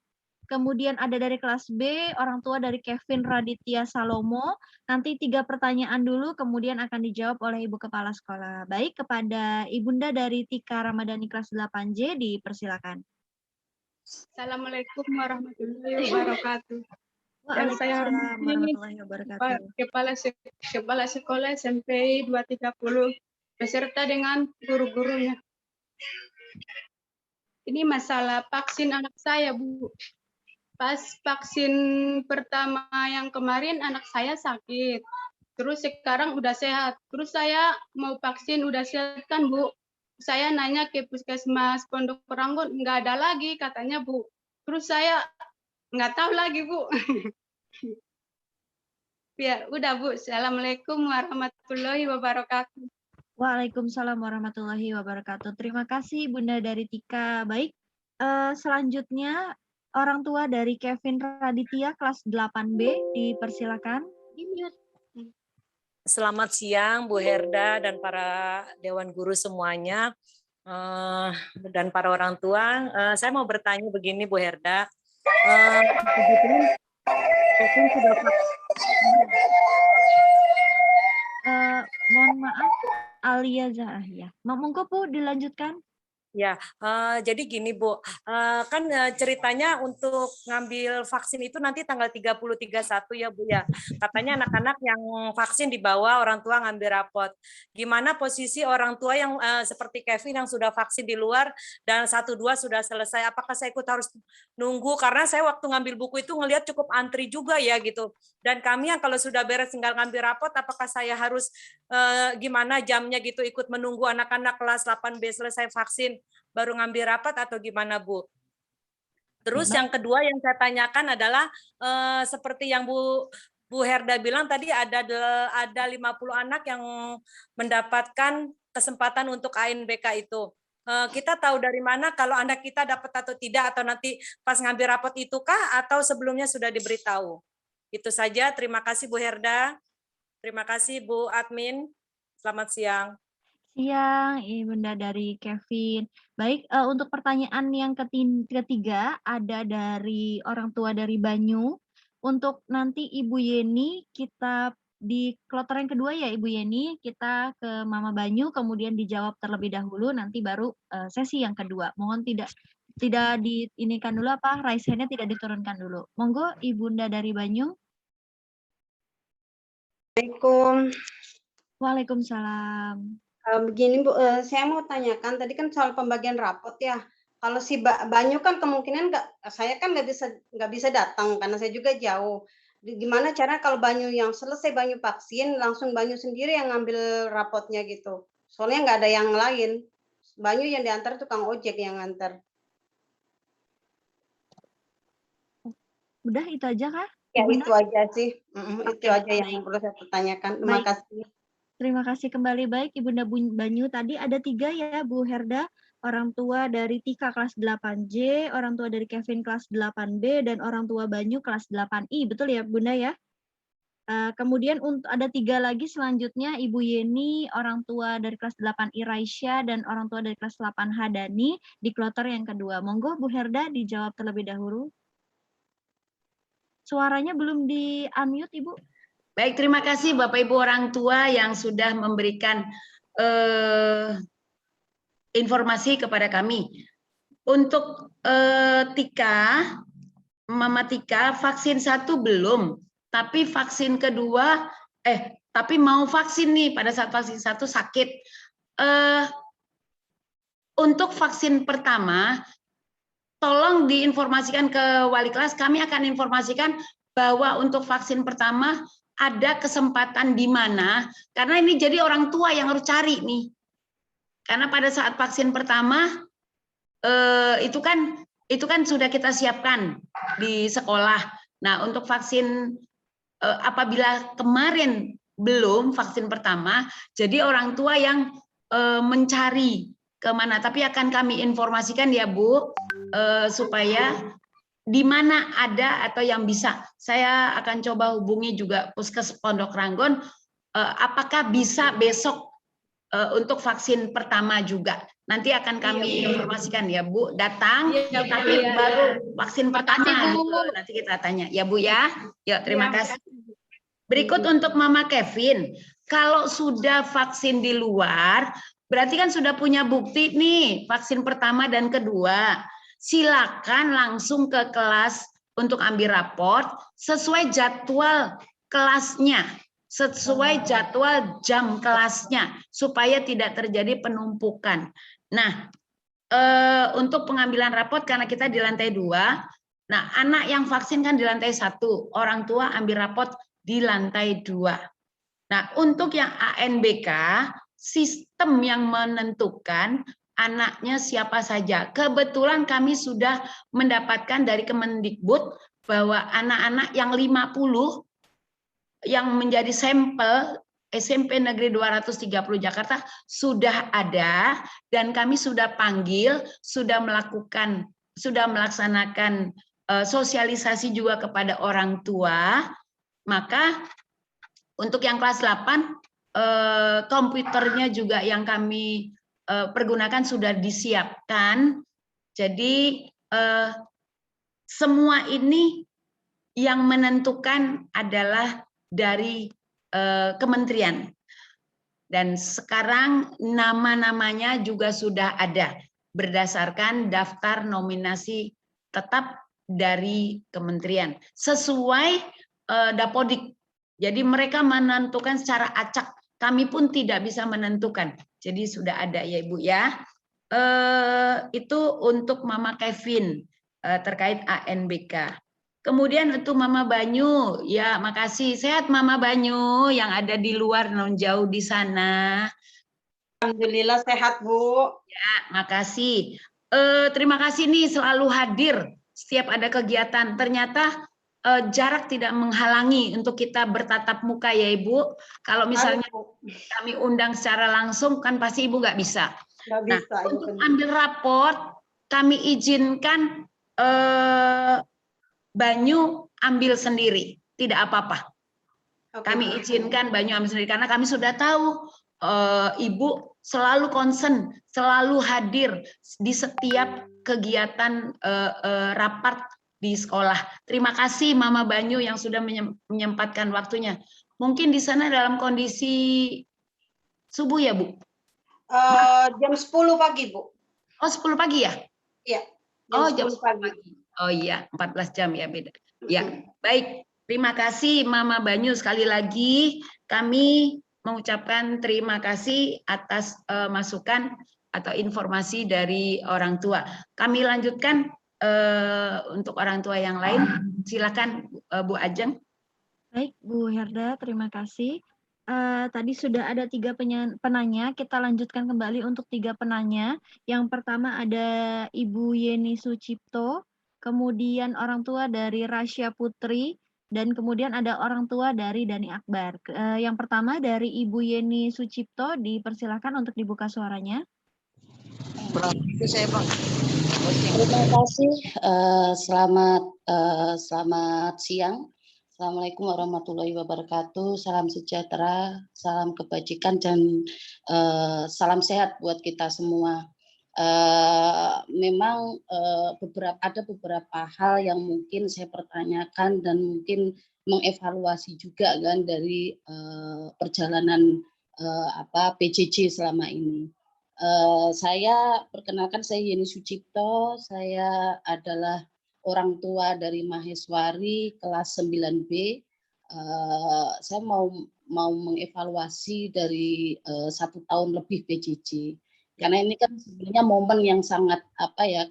Kemudian ada dari kelas B, orang tua dari Kevin Raditya Salomo. Nanti 3 pertanyaan dulu, kemudian akan dijawab oleh Ibu Kepala Sekolah. Baik, kepada Ibunda dari Tika Ramadhani kelas 8J, dipersilakan. Assalamualaikum warahmatullahi wabarakatuh. Yang saya hormati Kepala Sekolah SMP 230 beserta dengan guru-gurunya. Ini masalah vaksin anak saya, Bu. Pas vaksin pertama yang kemarin anak saya sakit, terus sekarang udah sehat. Terus saya mau vaksin udah sehat kan Bu. Saya nanya ke puskesmas Pondok Ranggon, nggak ada lagi katanya Bu. Terus saya nggak tahu lagi Bu. Ya udah Bu. Assalamualaikum warahmatullahi wabarakatuh. Waalaikumsalam warahmatullahi wabarakatuh. Terima kasih Bunda dari Tika. Baik, selanjutnya Orang tua dari Kevin Raditya kelas 8B, dipersilakan. Selamat siang Bu Herda dan para Dewan Guru semuanya, dan para orang tua. Saya mau bertanya begini Bu Herda. Mohon maaf, Alia Zahra ya. Monggo Bu dilanjutkan. Ya, jadi gini Bu, kan ceritanya untuk ngambil vaksin itu nanti tanggal 30-31 ya Bu ya. Katanya anak-anak yang vaksin dibawa orang tua ngambil rapot. Gimana posisi orang tua yang seperti Kevin yang sudah vaksin di luar dan 1-2 sudah selesai, apakah saya ikut harus nunggu? Karena saya waktu ngambil buku itu ngelihat cukup antri juga ya gitu. Dan kami yang kalau sudah beres tinggal ngambil rapot, apakah saya harus gimana jamnya gitu ikut menunggu anak-anak kelas 8B selesai vaksin baru ngambil rapat atau gimana Bu? Terus yang kedua yang saya tanyakan adalah seperti yang Bu Herda bilang tadi ada 50 anak yang mendapatkan kesempatan untuk ANBK itu. Kita tahu dari mana kalau anak kita dapat atau tidak, atau nanti pas ngambil rapot itukah atau sebelumnya sudah diberitahu? Itu saja. Terima kasih Bu Herda. Terima kasih Bu Admin. Selamat siang. Siang, Ibunda dari Kevin. Baik, untuk pertanyaan yang ketiga ada dari orang tua dari Banyu. Untuk nanti Ibu Yeni, kita di kloter yang kedua ya Ibu Yeni, kita ke Mama Banyu, kemudian dijawab terlebih dahulu, nanti baru sesi yang kedua. Mohon tidak diinikan dulu apa, raise hand-nya tidak diturunkan dulu. Monggo Ibunda dari Banyu. Assalamualaikum. Waalaikumsalam. Begini Bu, saya mau tanyakan tadi kan soal pembagian rapot ya. Kalau si Banyu kan kemungkinan saya kan nggak bisa datang karena saya juga jauh. Gimana cara kalau Banyu yang selesai Banyu vaksin langsung Banyu sendiri yang ngambil rapotnya gitu? Soalnya nggak ada yang lain. Banyu yang diantar tukang ojek yang ngantar. Udah itu aja kah? Ya itu aja sih. Itu aja yang perlu saya pertanyakan. Terima kasih. Terima kasih kembali. Baik, Ibunda Banyu, tadi ada 3 ya Bu Herda, orang tua dari Tika kelas 8J, orang tua dari Kevin kelas 8B, dan orang tua Banyu kelas 8I, betul ya Bunda ya? Kemudian ada 3 lagi selanjutnya, Ibu Yeni, orang tua dari kelas 8I Raisya, dan orang tua dari kelas 8 Hadani, di kloter yang kedua. Monggo Bu Herda dijawab terlebih dahulu. Suaranya belum di-unmute Ibu. Baik, terima kasih Bapak Ibu orang tua yang sudah memberikan informasi kepada kami. Untuk Tika, Mama Tika, vaksin 1 belum, tapi vaksin kedua, tapi mau vaksin nih pada saat vaksin 1 sakit. Untuk vaksin pertama, tolong diinformasikan ke wali kelas, kami akan informasikan bahwa untuk vaksin pertama ada kesempatan di mana, karena ini jadi orang tua yang harus cari nih. Karena pada saat vaksin pertama itu kan sudah kita siapkan di sekolah. Nah, untuk vaksin apabila kemarin belum vaksin pertama, jadi orang tua yang mencari kemana. Tapi akan kami informasikan ya Bu, supaya di mana ada atau yang bisa. Saya akan coba hubungi juga Puskes Pondok Ranggon, apakah bisa besok untuk vaksin pertama juga. Nanti akan kami informasikan ya Bu, datang tapi baru vaksin pertama gitu. Nanti kita tanya ya Bu ya. Ya, terima kasih. Berikut untuk Mama Kevin, kalau sudah vaksin di luar, berarti kan sudah punya bukti nih vaksin pertama dan kedua. Silakan langsung ke kelas untuk ambil raport sesuai jadwal kelasnya, sesuai jadwal jam kelasnya, supaya tidak terjadi penumpukan. Nah, untuk pengambilan raport karena kita di lantai 2, nah anak yang vaksin kan di lantai 1, orang tua ambil raport di lantai 2. Nah, untuk yang ANBK, sistem yang menentukan anaknya siapa saja. Kebetulan kami sudah mendapatkan dari Kemendikbud bahwa anak-anak yang 50 yang menjadi sampel SMP Negeri 230 Jakarta sudah ada, dan kami sudah panggil, sudah melaksanakan sosialisasi juga kepada orang tua. Maka untuk yang kelas 8 komputernya juga yang kami pergunakan sudah disiapkan. Jadi semua ini yang menentukan adalah dari kementerian. Dan sekarang nama-namanya juga sudah ada berdasarkan daftar nominasi tetap dari kementerian sesuai Dapodik. Jadi mereka menentukan secara acak. Kami pun tidak bisa menentukan. Jadi sudah ada ya Ibu ya. Itu untuk Mama Kevin terkait ANBK. Kemudian untuk Mama Banyu, ya makasih. Sehat Mama Banyu yang ada di luar non jauh di sana. Alhamdulillah sehat Bu. Ya, makasih. Terima kasih nih selalu hadir setiap ada kegiatan. Ternyata jarak tidak menghalangi untuk kita bertatap muka ya Ibu. Kalau misalnya kami undang secara langsung kan pasti Ibu nggak bisa. Nggak bisa. Nah, untuk ambil raport kami izinkan Banyu ambil sendiri, tidak apa-apa. Kami izinkan Banyu ambil sendiri karena kami sudah tahu Ibu selalu concern, selalu hadir di setiap kegiatan rapat di sekolah. Terima kasih Mama Banyu yang sudah menyempatkan waktunya. Mungkin di sana dalam kondisi subuh ya Bu? Jam 10 pagi Bu. Oh 10 pagi ya? Iya. Jam 10 pagi. Oh iya, 14 jam ya beda. Ya, baik. Terima kasih Mama Banyu sekali lagi. Kami mengucapkan terima kasih atas masukan atau informasi dari orang tua. Kami lanjutkan untuk orang tua yang lain. Silakan Bu Ajeng. Baik Bu Herda, terima kasih. Tadi sudah ada 3 penanya, kita lanjutkan kembali untuk 3 penanya. Yang pertama ada Ibu Yeni Sucipto, kemudian orang tua dari Rasya Putri, dan kemudian ada orang tua dari Dani Akbar. Yang pertama dari Ibu Yeni Sucipto, dipersilakan untuk dibuka suaranya. Terima kasih. Selamat siang. Assalamualaikum warahmatullahi wabarakatuh. Salam sejahtera, salam kebajikan, dan salam sehat buat kita semua. Memang ada beberapa hal yang mungkin saya pertanyakan dan mungkin mengevaluasi juga kan dari perjalanan PJJ selama ini. Saya perkenalkan, saya Yeni Sucipto, saya adalah orang tua dari mahasiswari kelas 9B. Saya mau mengevaluasi dari 1 tahun lebih PJJ. Karena ini kan sebenarnya momen yang sangat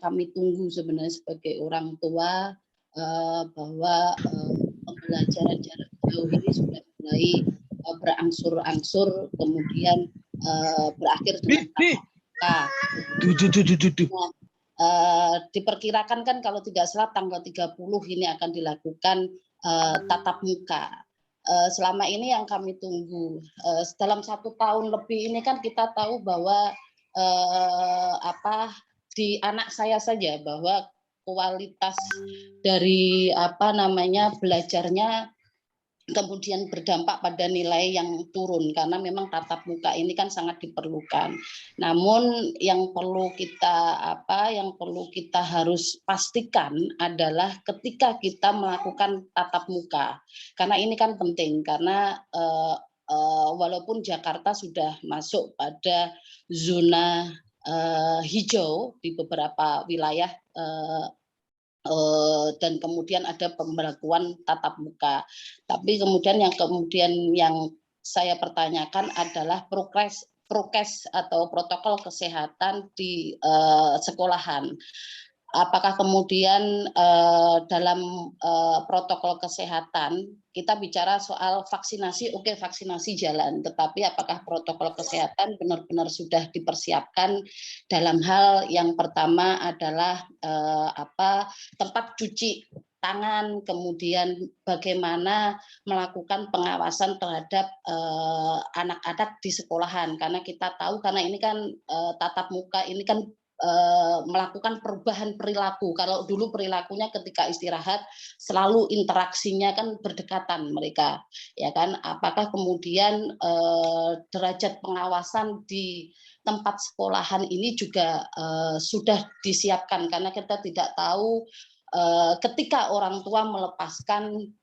kami tunggu sebenarnya sebagai orang tua, bahwa pembelajaran jarak jauh ini sudah mulai berangsur-angsur, kemudian berakhir dengan diperkirakan kan kalau tidak salah tanggal 30 ini akan dilakukan tatap muka. Selama ini yang kami tunggu dalam 1 tahun lebih ini kan kita tahu bahwa di anak saya saja bahwa kualitas dari belajarnya kemudian berdampak pada nilai yang turun karena memang tatap muka ini kan sangat diperlukan. Namun yang perlu kita harus pastikan adalah ketika kita melakukan tatap muka, karena ini kan penting karena walaupun Jakarta sudah masuk pada zona hijau di beberapa wilayah dan kemudian ada pemberlakuan tatap muka. Tapi kemudian yang saya pertanyakan adalah prokes atau protokol kesehatan di sekolahan. Apakah kemudian dalam protokol kesehatan kita bicara soal vaksinasi, oke, vaksinasi jalan, tetapi apakah protokol kesehatan benar-benar sudah dipersiapkan dalam hal yang pertama adalah tempat cuci tangan, kemudian bagaimana melakukan pengawasan terhadap anak-anak di sekolahan, karena kita tahu karena ini kan tatap muka ini kan melakukan perubahan perilaku. Kalau dulu perilakunya ketika istirahat selalu interaksinya kan berdekatan mereka, ya kan? Apakah kemudian derajat pengawasan di tempat sekolahan ini juga sudah disiapkan, karena kita tidak tahu ketika orang tua melepaskan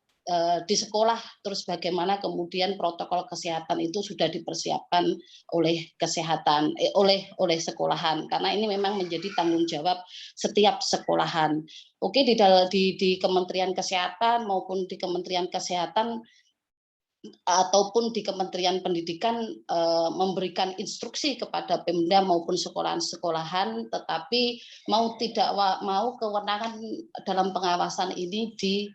di sekolah, terus bagaimana kemudian protokol kesehatan itu sudah dipersiapkan oleh kesehatan, oleh sekolahan, karena ini memang menjadi tanggung jawab setiap sekolahan. Oke, di Kementerian Kesehatan maupun di Kementerian Kesehatan ataupun di Kementerian Pendidikan memberikan instruksi kepada Pemda maupun sekolahan-sekolahan, tetapi mau tidak mau kewenangan dalam pengawasan ini di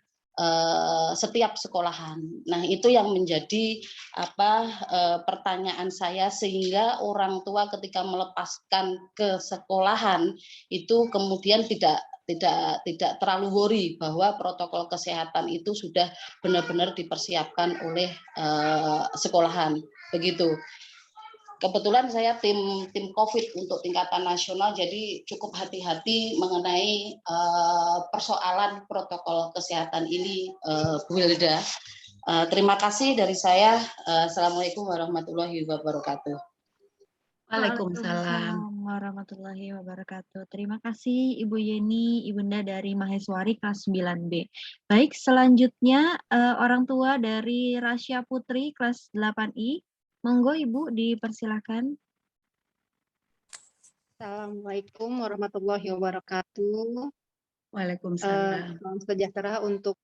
setiap sekolahan. Nah, itu yang menjadi pertanyaan saya, sehingga orang tua ketika melepaskan ke sekolahan itu kemudian tidak terlalu worry bahwa protokol kesehatan itu sudah benar-benar dipersiapkan oleh sekolahan. Begitu. Kebetulan saya tim COVID untuk tingkatan nasional, jadi cukup hati-hati mengenai persoalan protokol kesehatan ini, Bu Wilda. Terima kasih dari saya. Assalamualaikum warahmatullahi wabarakatuh. Waalaikumsalam warahmatullahi wabarakatuh. Terima kasih Ibu Yeni, Ibunda dari Maheswari kelas 9B. Baik, selanjutnya orang tua dari Rasya Putri kelas 8I. Monggo Ibu dipersilakan. Assalamualaikum warahmatullahi wabarakatuh. Waalaikumsalam. Salam sejahtera untuk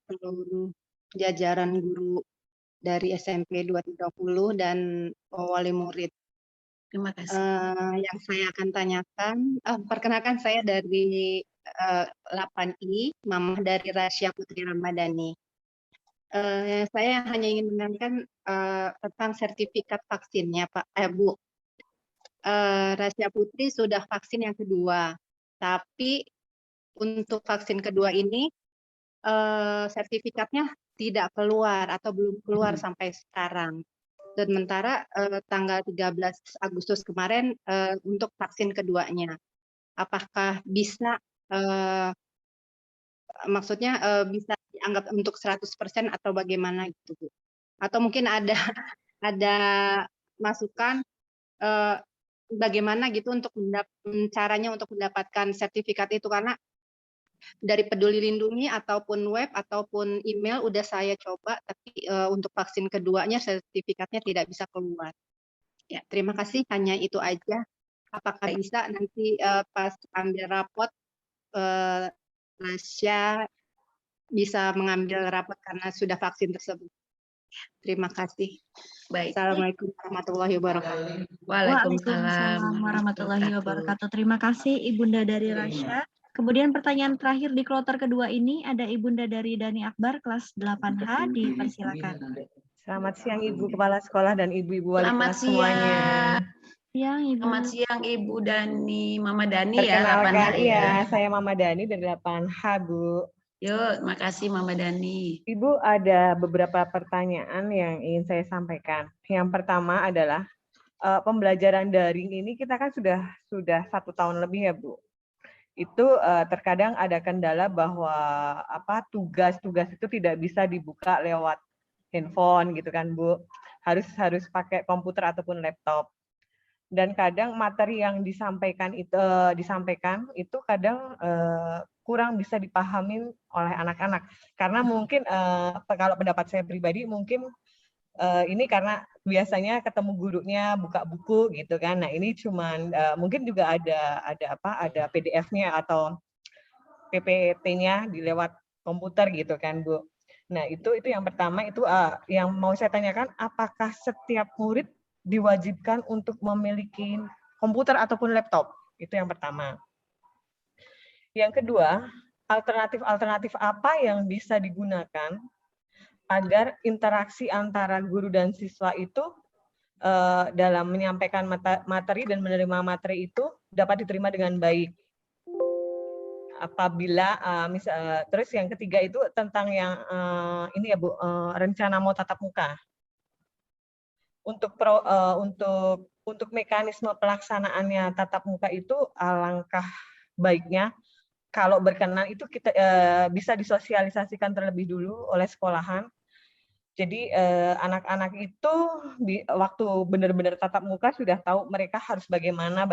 seluruh jajaran guru dari SMP 230 dan wali murid. Terima kasih. Yang saya akan tanyakan, perkenalkan saya dari 8I, Mamah dari Rasya Putri Ramadhani. Saya hanya ingin menanyakan tentang sertifikat vaksinnya, Pak, Bu. Rasya Putri sudah vaksin yang kedua, tapi untuk vaksin kedua ini sertifikatnya tidak keluar atau belum keluar sampai sekarang. Sementara tanggal 13 Agustus kemarin untuk vaksin keduanya, apakah bisa maksudnya bisa dianggap untuk 100% atau bagaimana gitu, Bu? Atau mungkin ada masukan bagaimana gitu untuk caranya untuk mendapatkan sertifikat itu, karena dari Peduli Lindungi ataupun web ataupun email udah saya coba, tapi untuk vaksin keduanya sertifikatnya tidak bisa keluar. Ya, terima kasih, hanya itu aja. Apakah bisa nanti pas ambil rapot Rasya bisa mengambil rapot karena sudah vaksin tersebut. Terima kasih. Baik. Assalamualaikum warahmatullahi wabarakatuh. Waalaikumsalam warahmatullahi wabarakatuh. Terima kasih Ibunda dari Rasya. Kemudian pertanyaan terakhir di kloter kedua ini ada Ibunda dari Dani Akbar kelas 8H, dipersilakan. Selamat siang Ibu Kepala Sekolah dan Ibu-ibu wali kelas semuanya. Siang, Ibu. Selamat siang Ibu Dani, Mama Dani Perkenalkan, ya 8H. Iya, saya Mama Dani dari 8H, Bu. Yuk, makasih Mama Dani. Ibu, ada beberapa pertanyaan yang ingin saya sampaikan. Yang pertama adalah pembelajaran daring ini kita kan sudah 1 tahun lebih ya, Bu. Itu terkadang ada kendala bahwa tugas-tugas itu tidak bisa dibuka lewat handphone gitu kan, Bu. Harus pakai komputer ataupun laptop. Dan kadang materi yang disampaikan itu kadang kurang bisa dipahamin oleh anak-anak, karena mungkin kalau pendapat saya pribadi mungkin ini karena biasanya ketemu gurunya buka buku gitu kan. Nah, ini cuman mungkin juga ada PDF-nya atau PPT-nya di lewat komputer gitu kan, Bu. Nah, itu yang pertama, itu yang mau saya tanyakan, apakah setiap murid diwajibkan untuk memiliki komputer ataupun laptop? Itu yang pertama. Yang kedua, alternatif apa yang bisa digunakan agar interaksi antara guru dan siswa itu dalam menyampaikan materi dan menerima materi itu dapat diterima dengan baik. Apabila terus yang ketiga itu tentang yang ini ya Bu, rencana mau tatap muka. untuk mekanisme pelaksanaannya tatap muka itu alangkah baiknya kalau berkenan itu kita bisa disosialisasikan terlebih dulu oleh sekolahan. Jadi anak-anak itu waktu benar-benar tatap muka sudah tahu mereka harus bagaimana,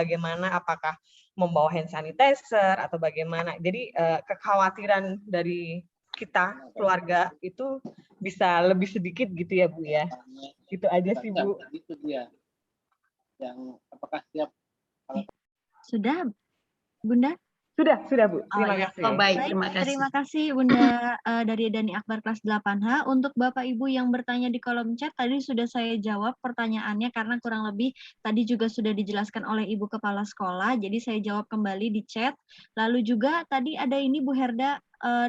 apakah membawa hand sanitizer atau bagaimana. Jadi kekhawatiran dari kita keluarga itu bisa lebih sedikit gitu ya Bu ya. Itu aja sih Bu. Itu dia. Yang apakah siap? Sudah, Bunda? Sudah Bu. Terima kasih. Oh, baik, Terima kasih Bunda dari Dani Akbar kelas 8H. Untuk Bapak Ibu yang bertanya di kolom chat, tadi sudah saya jawab pertanyaannya karena kurang lebih tadi juga sudah dijelaskan oleh Ibu Kepala Sekolah, jadi saya jawab kembali di chat. Lalu juga tadi ada ini Bu Herda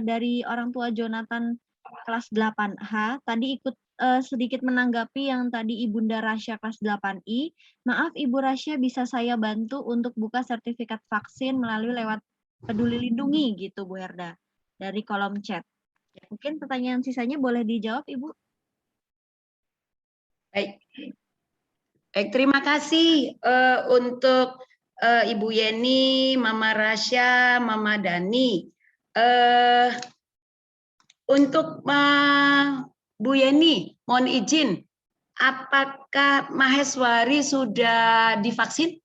dari orang tua Jonathan kelas 8H, tadi ikut sedikit menanggapi yang tadi Ibunda Rasya kelas 8I. Maaf Ibu Rasya, bisa saya bantu untuk buka sertifikat vaksin melalui lewat Peduli Lindungi gitu Bu Herda dari kolom chat. Mungkin pertanyaan sisanya boleh dijawab Ibu. Baik, terima kasih untuk Ibu Yeni, Mama Rasya, Mama Dani. Untuk Bu Yeni, mohon izin, apakah Maheswari sudah divaksin?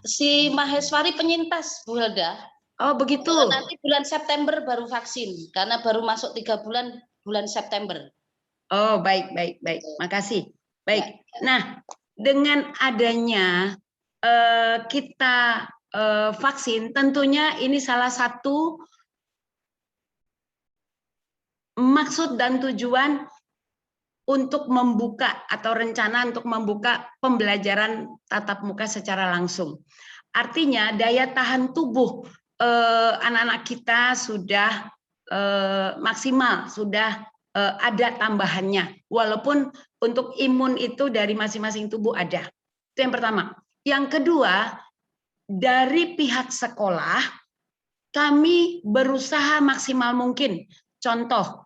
Si Maheswari penyintas, Bu Helda. Oh begitu. Nanti bulan September baru vaksin, karena baru masuk 3 bulan September. Oh baik. Makasih. Baik. Nah, dengan adanya kita vaksin, tentunya ini salah satu maksud dan tujuan untuk membuka atau rencana untuk membuka pembelajaran tatap muka secara langsung. Artinya daya tahan tubuh anak-anak kita sudah maksimal, sudah ada tambahannya. Walaupun untuk imun itu dari masing-masing tubuh ada. Itu yang pertama. Yang kedua, dari pihak sekolah kami berusaha maksimal mungkin. Contoh,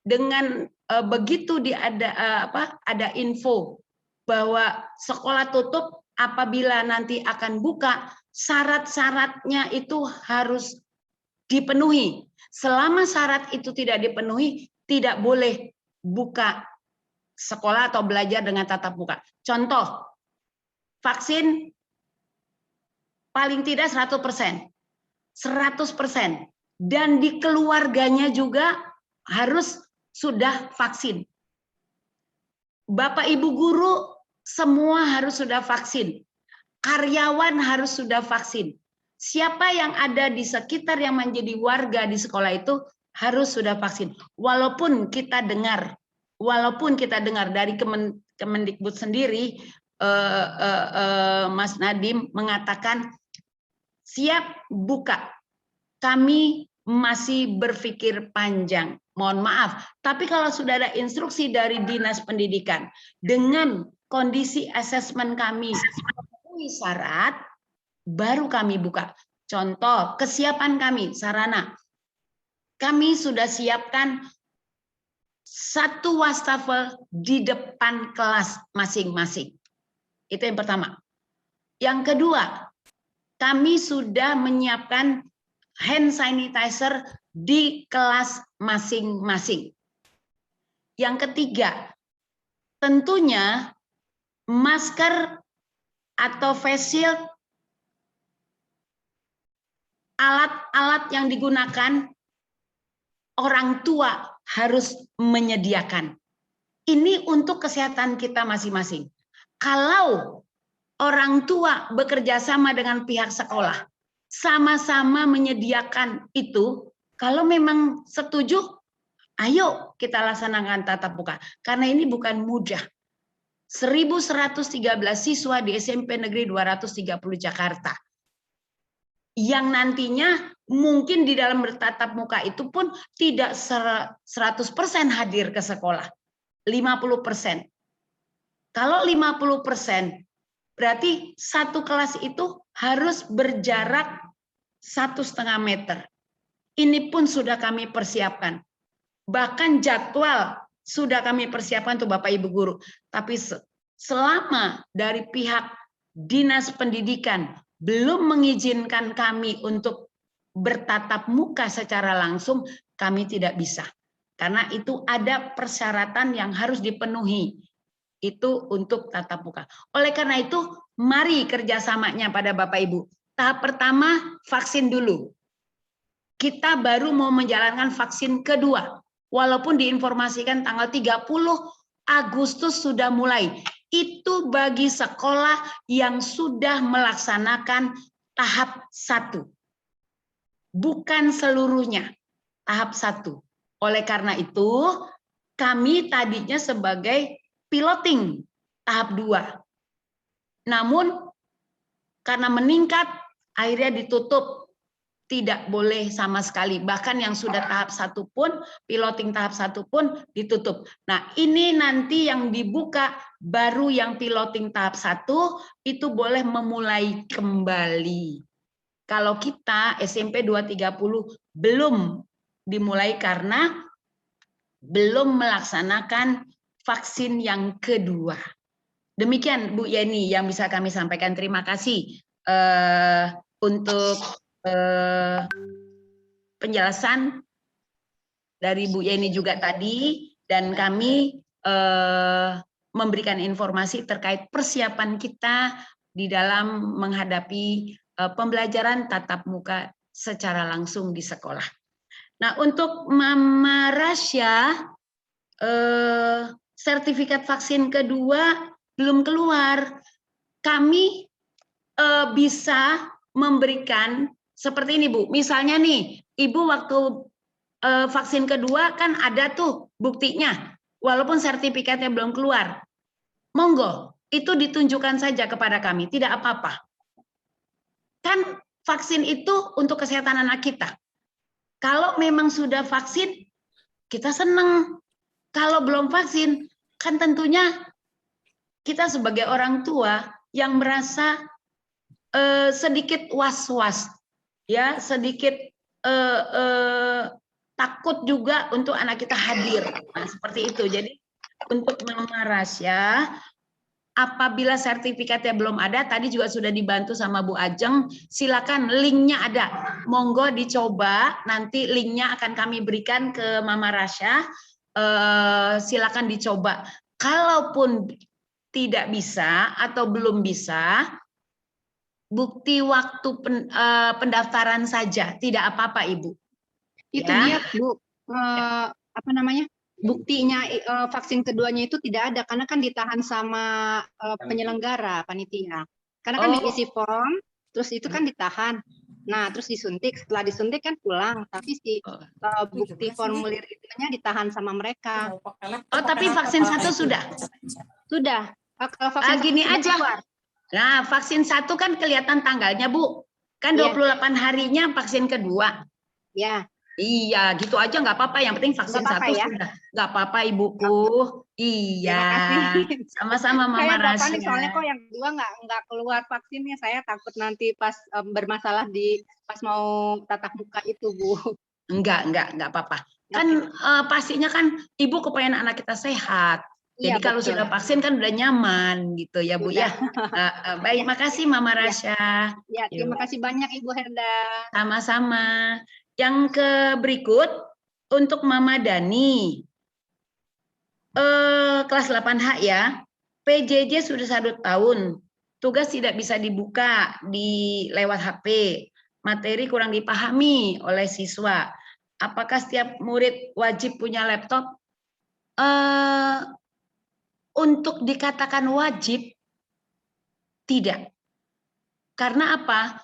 dengan begitu ada info bahwa sekolah tutup, apabila nanti akan buka, syarat-syaratnya itu harus dipenuhi. Selama syarat itu tidak dipenuhi, tidak boleh buka sekolah atau belajar dengan tatap muka. Contoh, vaksin paling tidak 100%, 100%, dan di keluarganya juga harus sudah vaksin. Bapak Ibu guru semua harus sudah vaksin. Karyawan harus sudah vaksin. Siapa yang ada di sekitar yang menjadi warga di sekolah itu harus sudah vaksin. Walaupun kita dengar dari Kemendikbud sendiri, Mas Nadiem mengatakan siap buka. Kami masih berpikir panjang. Mohon maaf, tapi kalau sudah ada instruksi dari Dinas Pendidikan dengan kondisi asesmen kami memenuhi syarat, baru kami buka. Contoh, kesiapan kami, sarana. Kami sudah siapkan 1 wastafel di depan kelas masing-masing. Itu yang pertama. Yang kedua, kami sudah menyiapkan hand sanitizer di kelas masing-masing. Yang ketiga, tentunya masker atau face shield, alat-alat yang digunakan orang tua harus menyediakan. Ini untuk kesehatan kita masing-masing. Kalau orang tua bekerja sama dengan pihak sekolah, sama-sama menyediakan itu, kalau memang setuju, ayo kita laksanakan tatap muka. Karena ini bukan mudah. 1.113 siswa di SMP Negeri 230 Jakarta. Yang nantinya mungkin di dalam bertatap muka itu pun tidak 100% hadir ke sekolah. 50%. Kalau 50%, berarti satu kelas itu harus berjarak 1,5 meter. Ini pun sudah kami persiapkan. Bahkan jadwal sudah kami persiapkan untuk Bapak Ibu guru. Tapi selama dari pihak Dinas Pendidikan belum mengizinkan kami untuk bertatap muka secara langsung, kami tidak bisa. Karena itu ada persyaratan yang harus dipenuhi. Itu untuk tatap muka. Oleh karena itu, mari kerjasamanya pada Bapak Ibu. Tahap pertama, vaksin dulu. Kita baru mau menjalankan vaksin kedua. Walaupun diinformasikan tanggal 30 Agustus sudah mulai. Itu bagi sekolah yang sudah melaksanakan tahap 1. Bukan seluruhnya, tahap 1. Oleh karena itu, kami tadinya sebagai piloting tahap 2. Namun karena meningkat akhirnya ditutup, tidak boleh sama sekali. Bahkan yang sudah tahap 1 pun, piloting tahap 1 pun ditutup. Nah, ini nanti yang dibuka baru yang piloting tahap 1 itu boleh memulai kembali. Kalau kita SMP 230 belum dimulai karena belum melaksanakan vaksin yang kedua. Demikian Bu Yeni yang bisa kami sampaikan. Terima kasih untuk penjelasan dari Bu Yeni juga tadi, dan kami memberikan informasi terkait persiapan kita di dalam menghadapi pembelajaran tatap muka secara langsung di sekolah. Nah, untuk Mama Rasya, sertifikat vaksin kedua belum keluar. Kami bisa memberikan seperti ini, Bu. Misalnya nih, Ibu waktu vaksin kedua kan ada tuh buktinya, walaupun sertifikatnya belum keluar. Monggo, itu ditunjukkan saja kepada kami, tidak apa-apa. Kan vaksin itu untuk kesehatan anak kita. Kalau memang sudah vaksin, kita senang. Kalau belum vaksin, kan tentunya kita sebagai orang tua yang merasa sedikit was-was, ya, sedikit takut juga untuk anak kita hadir. Nah, seperti itu. Jadi untuk Mama Rasya, apabila sertifikatnya belum ada, tadi juga sudah dibantu sama Bu Ajeng, silakan linknya ada. Monggo dicoba, nanti linknya akan kami berikan ke Mama Rasya. Silakan dicoba. Kalaupun tidak bisa atau belum bisa, bukti waktu pendaftaran saja, tidak apa-apa Ibu. Itu ya. dia Bu, apa namanya? Buktinya vaksin keduanya itu tidak ada karena kan ditahan sama penyelenggara panitia. Karena kan diisi form, terus itu kan ditahan. Nah, terus disuntik. Setelah disuntik kan pulang, tapi si bukti formulir itunya ditahan sama mereka. Oh, tapi vaksin 1 sudah? Sudah. Kalau vaksin gini aja. keluar. Nah, vaksin 1 kan kelihatan tanggalnya, Bu. Kan 28 harinya vaksin kedua. Ya. Iya, gitu aja nggak apa-apa. Yang penting vaksin 1 ya? sudah. Nggak apa-apa, Ibuku. Iya. Sama-sama Mama Saya Rasya. nih, soalnya kok yang kedua nggak keluar vaksinnya. Saya takut nanti pas bermasalah pas mau tatap muka itu, Bu. Enggak apa-apa. Kan pastinya kan Ibu kepengen anak kita sehat. Jadi Iya, kalau betul. sudah vaksin kan udah nyaman gitu ya Bu ya. Baik, makasih Mama Rasya. Ya, terima kasih banyak Ibu Herda. Sama-sama. Yang ke berikut untuk Mama Dani. Kelas 8H ya. PJJ sudah 1 tahun. Tugas tidak bisa dibuka lewat HP. Materi kurang dipahami oleh siswa. Apakah setiap murid wajib punya laptop? Untuk dikatakan wajib, tidak. Karena apa?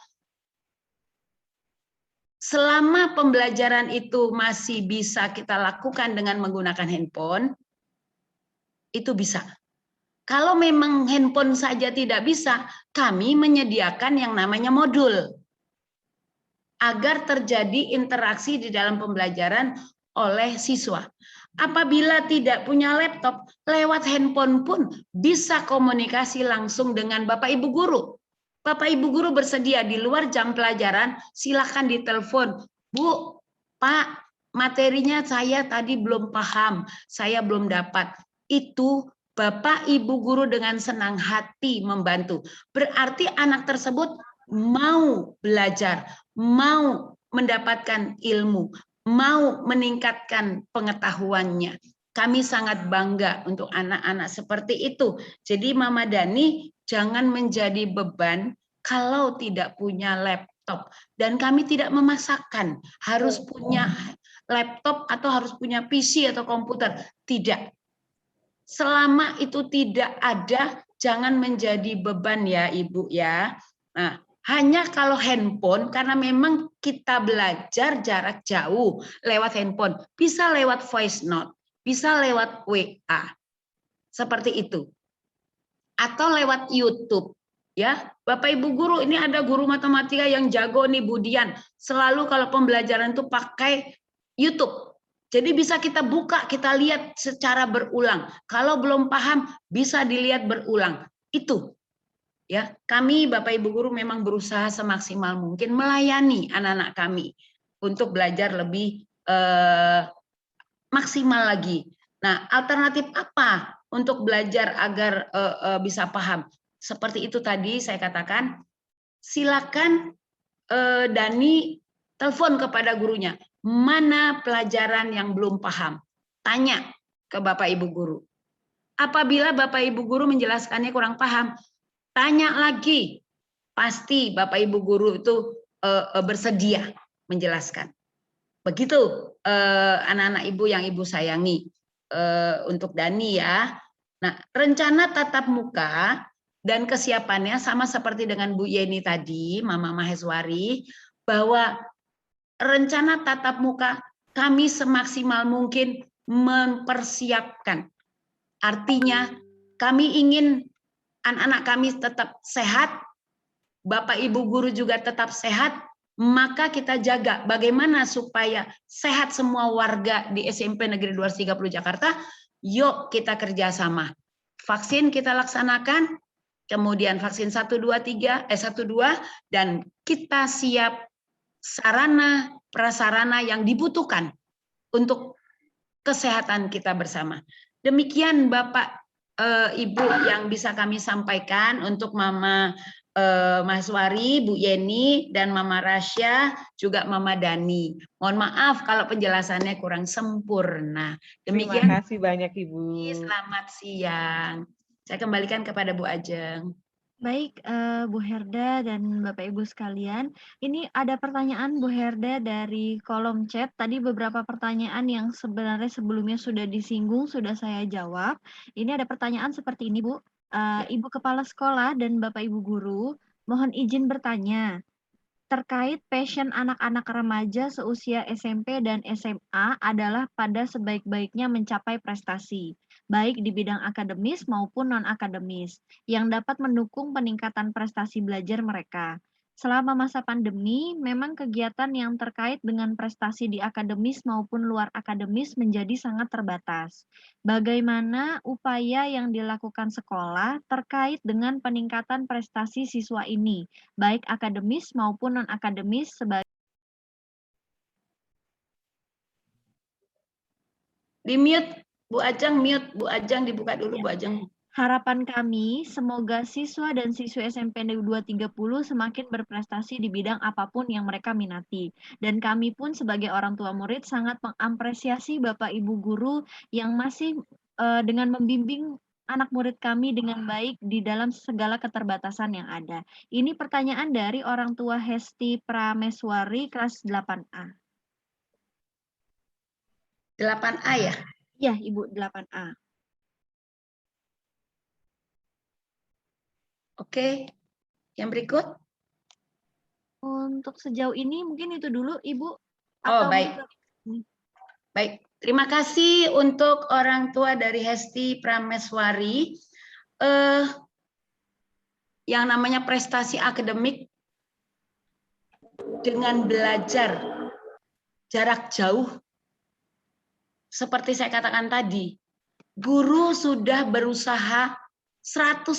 Selama pembelajaran itu masih bisa kita lakukan dengan menggunakan handphone, itu bisa. Kalau memang handphone saja tidak bisa, kami menyediakan yang namanya modul. Agar terjadi interaksi di dalam pembelajaran oleh siswa. Apabila tidak punya laptop, lewat handphone pun bisa komunikasi langsung dengan Bapak Ibu Guru. Bapak Ibu Guru bersedia di luar jam pelajaran, silakan ditelepon. Bu, Pak, materinya saya tadi belum paham, saya belum dapat. Itu Bapak Ibu guru dengan senang hati membantu. Berarti anak tersebut mau belajar, mau mendapatkan ilmu, mau meningkatkan pengetahuannya. Kami sangat bangga untuk anak-anak seperti itu. Jadi Mama Dani jangan menjadi beban kalau tidak punya laptop. Dan kami tidak memaksakan harus punya laptop atau harus punya PC atau komputer. Tidak. Selama itu tidak ada, jangan menjadi beban ya Ibu ya. Nah, hanya kalau handphone, karena memang kita belajar jarak jauh lewat handphone, bisa lewat voice note, bisa lewat WA, seperti itu. Atau lewat YouTube. Ya, Bapak Ibu guru, ini ada guru matematika yang jago nih Budian. Selalu kalau pembelajaran itu pakai YouTube. Jadi bisa kita buka, kita lihat secara berulang. Kalau belum paham, bisa dilihat berulang. Itu. Ya, kami Bapak Ibu guru memang berusaha semaksimal mungkin melayani anak-anak kami untuk belajar lebih maksimal lagi. Nah, alternatif apa untuk belajar agar bisa paham? Seperti itu tadi saya katakan, silakan Dani telepon kepada gurunya. Mana pelajaran yang belum paham? Tanya ke Bapak Ibu guru. Apabila Bapak Ibu guru menjelaskannya kurang paham, tanya lagi. Pasti Bapak Ibu guru itu bersedia menjelaskan. Begitu anak-anak ibu yang ibu sayangi untuk Dani ya. Nah, rencana tatap muka dan kesiapannya sama seperti dengan Bu Yeni tadi, Mama Maheswari, bahwa rencana tatap muka kami semaksimal mungkin mempersiapkan. Artinya kami ingin anak-anak kami tetap sehat, Bapak Ibu guru juga tetap sehat, maka kita jaga bagaimana supaya sehat semua warga di SMP Negeri 230 Jakarta. Yuk kita kerjasama. Vaksin kita laksanakan, kemudian vaksin 1, 2, dan kita siap sarana prasarana yang dibutuhkan untuk kesehatan kita bersama. Demikian Bapak Ibu yang bisa kami sampaikan untuk Mama Maheswari, Bu Yeni, dan Mama Rasya, juga Mama Dani. Mohon maaf kalau penjelasannya kurang sempurna. Demikian. Terima kasih banyak Ibu. Selamat siang. Saya kembalikan kepada Bu Ajeng. Baik, Bu Herda dan Bapak Ibu sekalian, ini ada pertanyaan Bu Herda dari kolom chat. Tadi beberapa pertanyaan yang sebenarnya sebelumnya sudah disinggung, sudah saya jawab. Ini ada pertanyaan seperti ini, Bu. Ibu Kepala Sekolah dan Bapak Ibu Guru, mohon izin bertanya. Terkait passion anak-anak remaja seusia SMP dan SMA adalah pada sebaik-baiknya mencapai prestasi, baik di bidang akademis maupun non-akademis, yang dapat mendukung peningkatan prestasi belajar mereka. Selama masa pandemi, memang kegiatan yang terkait dengan prestasi di akademis maupun luar akademis menjadi sangat terbatas. Bagaimana upaya yang dilakukan sekolah terkait dengan peningkatan prestasi siswa ini, baik akademis maupun non-akademis sebagai Di mute, Bu Ajeng, mute. Bu Ajeng dibuka dulu, Bu Ajeng. Harapan kami, semoga siswa dan siswi SMP Negeri 230 semakin berprestasi di bidang apapun yang mereka minati. Dan kami pun sebagai orang tua murid sangat mengapresiasi Bapak Ibu guru yang masih dengan membimbing anak murid kami dengan baik di dalam segala keterbatasan yang ada. Ini pertanyaan dari orang tua Hesti Prameswari kelas 8A. 8A ya? Iya, Ibu, 8A. Oke, yang berikut. Untuk sejauh ini mungkin itu dulu, Ibu. Oh, baik. Baik, terima kasih untuk orang tua dari Hesti Prameswari. Yang namanya prestasi akademik dengan belajar jarak jauh, seperti saya katakan tadi, guru sudah berusaha 100%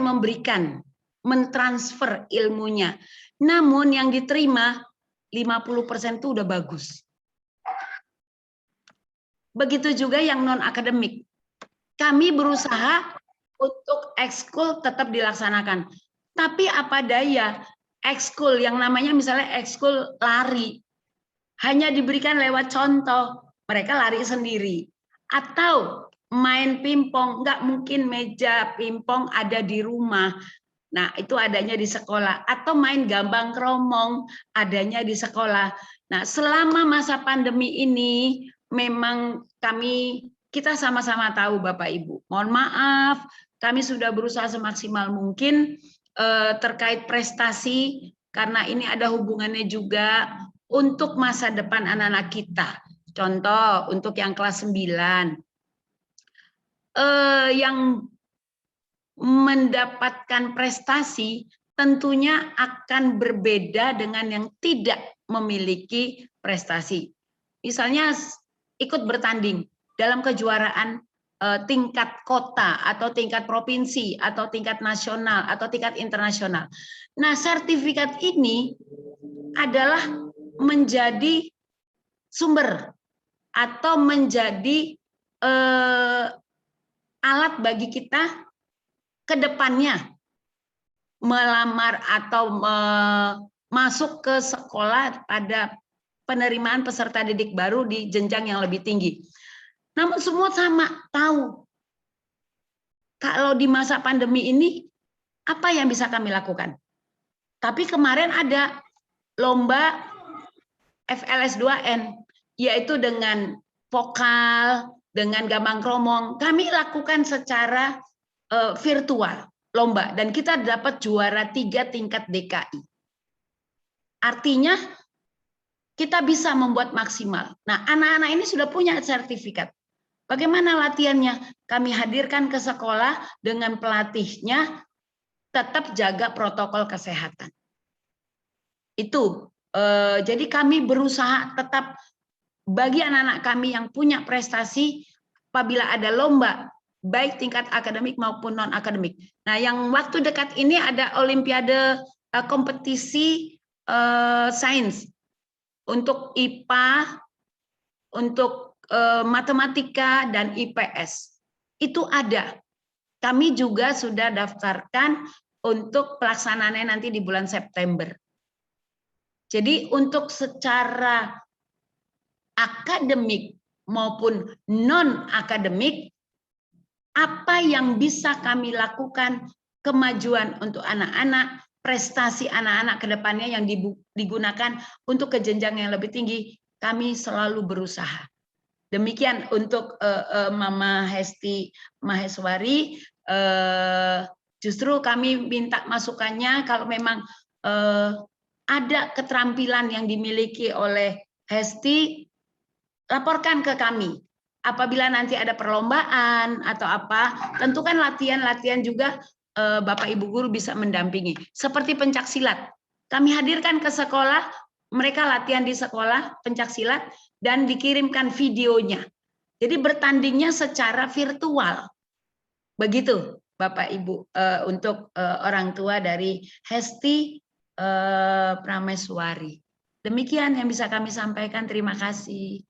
memberikan, mentransfer ilmunya. Namun yang diterima 50% itu udah bagus. Begitu juga yang non-akademik. Kami berusaha untuk ekskul tetap dilaksanakan. Tapi apa daya, ekskul yang namanya misalnya ekskul lari, hanya diberikan lewat contoh, mereka lari sendiri. Atau main pingpong, nggak mungkin meja pingpong ada di rumah. Nah, itu adanya di sekolah. Atau main gambang kromong, adanya di sekolah. Nah, selama masa pandemi ini, memang kita sama-sama tahu Bapak Ibu. Mohon maaf, kami sudah berusaha semaksimal mungkin terkait prestasi, karena ini ada hubungannya juga untuk masa depan anak-anak kita. Contoh, untuk yang kelas 9. Yang mendapatkan prestasi tentunya akan berbeda dengan yang tidak memiliki prestasi. Misalnya ikut bertanding dalam kejuaraan tingkat kota atau tingkat provinsi atau tingkat nasional atau tingkat internasional. Nah, sertifikat ini adalah menjadi sumber atau menjadi alat bagi kita ke depannya melamar atau masuk ke sekolah pada penerimaan peserta didik baru di jenjang yang lebih tinggi. Namun semua sama tahu kalau di masa pandemi ini apa yang bisa kami lakukan. Tapi kemarin ada lomba FLS2N, yaitu dengan vokal, dengan gambang kromong. Kami lakukan secara virtual lomba dan kita dapat juara 3 tingkat DKI. Artinya kita bisa membuat maksimal. Nah, anak-anak ini sudah punya sertifikat. Bagaimana latihannya? Kami hadirkan ke sekolah dengan pelatihnya, tetap jaga protokol kesehatan. Itu. Jadi kami berusaha tetap bagi anak-anak kami yang punya prestasi, apabila ada lomba baik tingkat akademik maupun non akademik. Nah, yang waktu dekat ini ada olimpiade kompetisi sains untuk IPA, untuk matematika dan IPS. Itu ada. Kami juga sudah daftarkan untuk pelaksanaannya nanti di bulan September. Jadi untuk secara akademik maupun non akademik, apa yang bisa kami lakukan kemajuan untuk anak-anak, prestasi anak-anak ke depannya yang digunakan untuk ke jenjang yang lebih tinggi, kami selalu berusaha. Demikian untuk Mama Hesti Maheswari. Justru kami minta masukannya kalau memang ada keterampilan yang dimiliki oleh Hesti, laporkan ke kami. Apabila nanti ada perlombaan atau apa, tentu kan latihan-latihan juga Bapak Ibu guru bisa mendampingi. Seperti pencaksilat, kami hadirkan ke sekolah, mereka latihan di sekolah pencaksilat dan dikirimkan videonya. Jadi bertandingnya secara virtual. Begitu Bapak Ibu untuk orang tua dari Hesti Prameswari. Demikian yang bisa kami sampaikan. Terima kasih.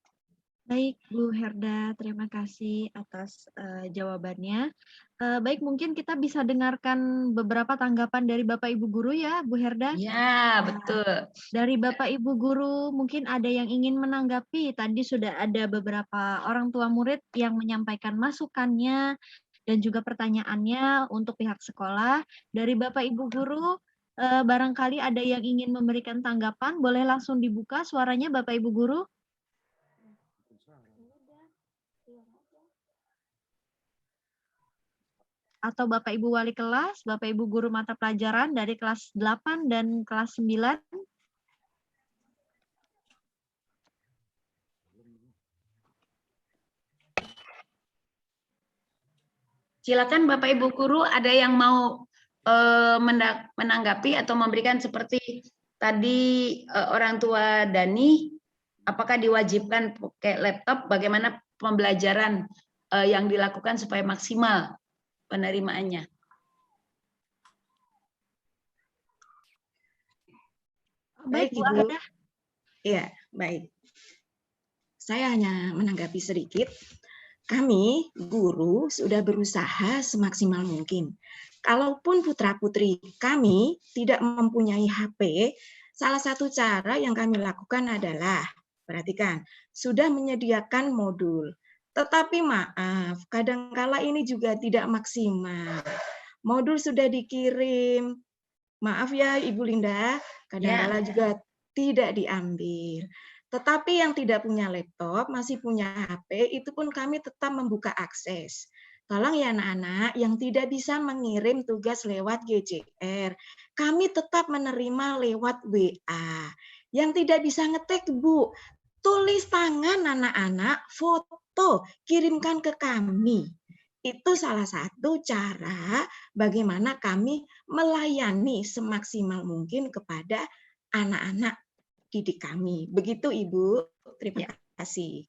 Baik, Bu Herda, terima kasih atas jawabannya. Baik, mungkin kita bisa dengarkan beberapa tanggapan dari Bapak Ibu guru ya, Bu Herda? Ya, betul. Dari Bapak Ibu guru, mungkin ada yang ingin menanggapi. Tadi sudah ada beberapa orang tua murid yang menyampaikan masukannya dan juga pertanyaannya untuk pihak sekolah. Dari Bapak Ibu guru, barangkali ada yang ingin memberikan tanggapan, boleh langsung dibuka suaranya Bapak Ibu guru. Atau Bapak Ibu wali kelas, Bapak Ibu guru mata pelajaran dari kelas 8 dan kelas 9. Silakan Bapak Ibu guru, ada yang mau menanggapi atau memberikan seperti tadi orang tua Dani, apakah diwajibkan pakai laptop, bagaimana pembelajaran yang dilakukan supaya maksimal penerimaannya. Baik, Ibu. Iya, baik. saya hanya menanggapi sedikit. Kami, guru, sudah berusaha semaksimal mungkin. Kalaupun putra-putri kami tidak mempunyai HP, salah satu cara yang kami lakukan adalah, perhatikan, sudah menyediakan modul. Tetapi maaf, kadangkala ini juga tidak maksimal. Modul sudah dikirim, maaf ya Ibu Linda, kadangkala juga tidak diambil. Tetapi yang tidak punya laptop, masih punya HP, itu pun kami tetap membuka akses. Tolong ya anak-anak yang tidak bisa mengirim tugas lewat GCR, kami tetap menerima lewat WA. Yang tidak bisa ngetik, Bu, tulis tangan anak-anak, foto, kirimkan ke kami. Itu salah satu cara bagaimana kami melayani semaksimal mungkin kepada anak-anak didik kami. Begitu Ibu, terima kasih.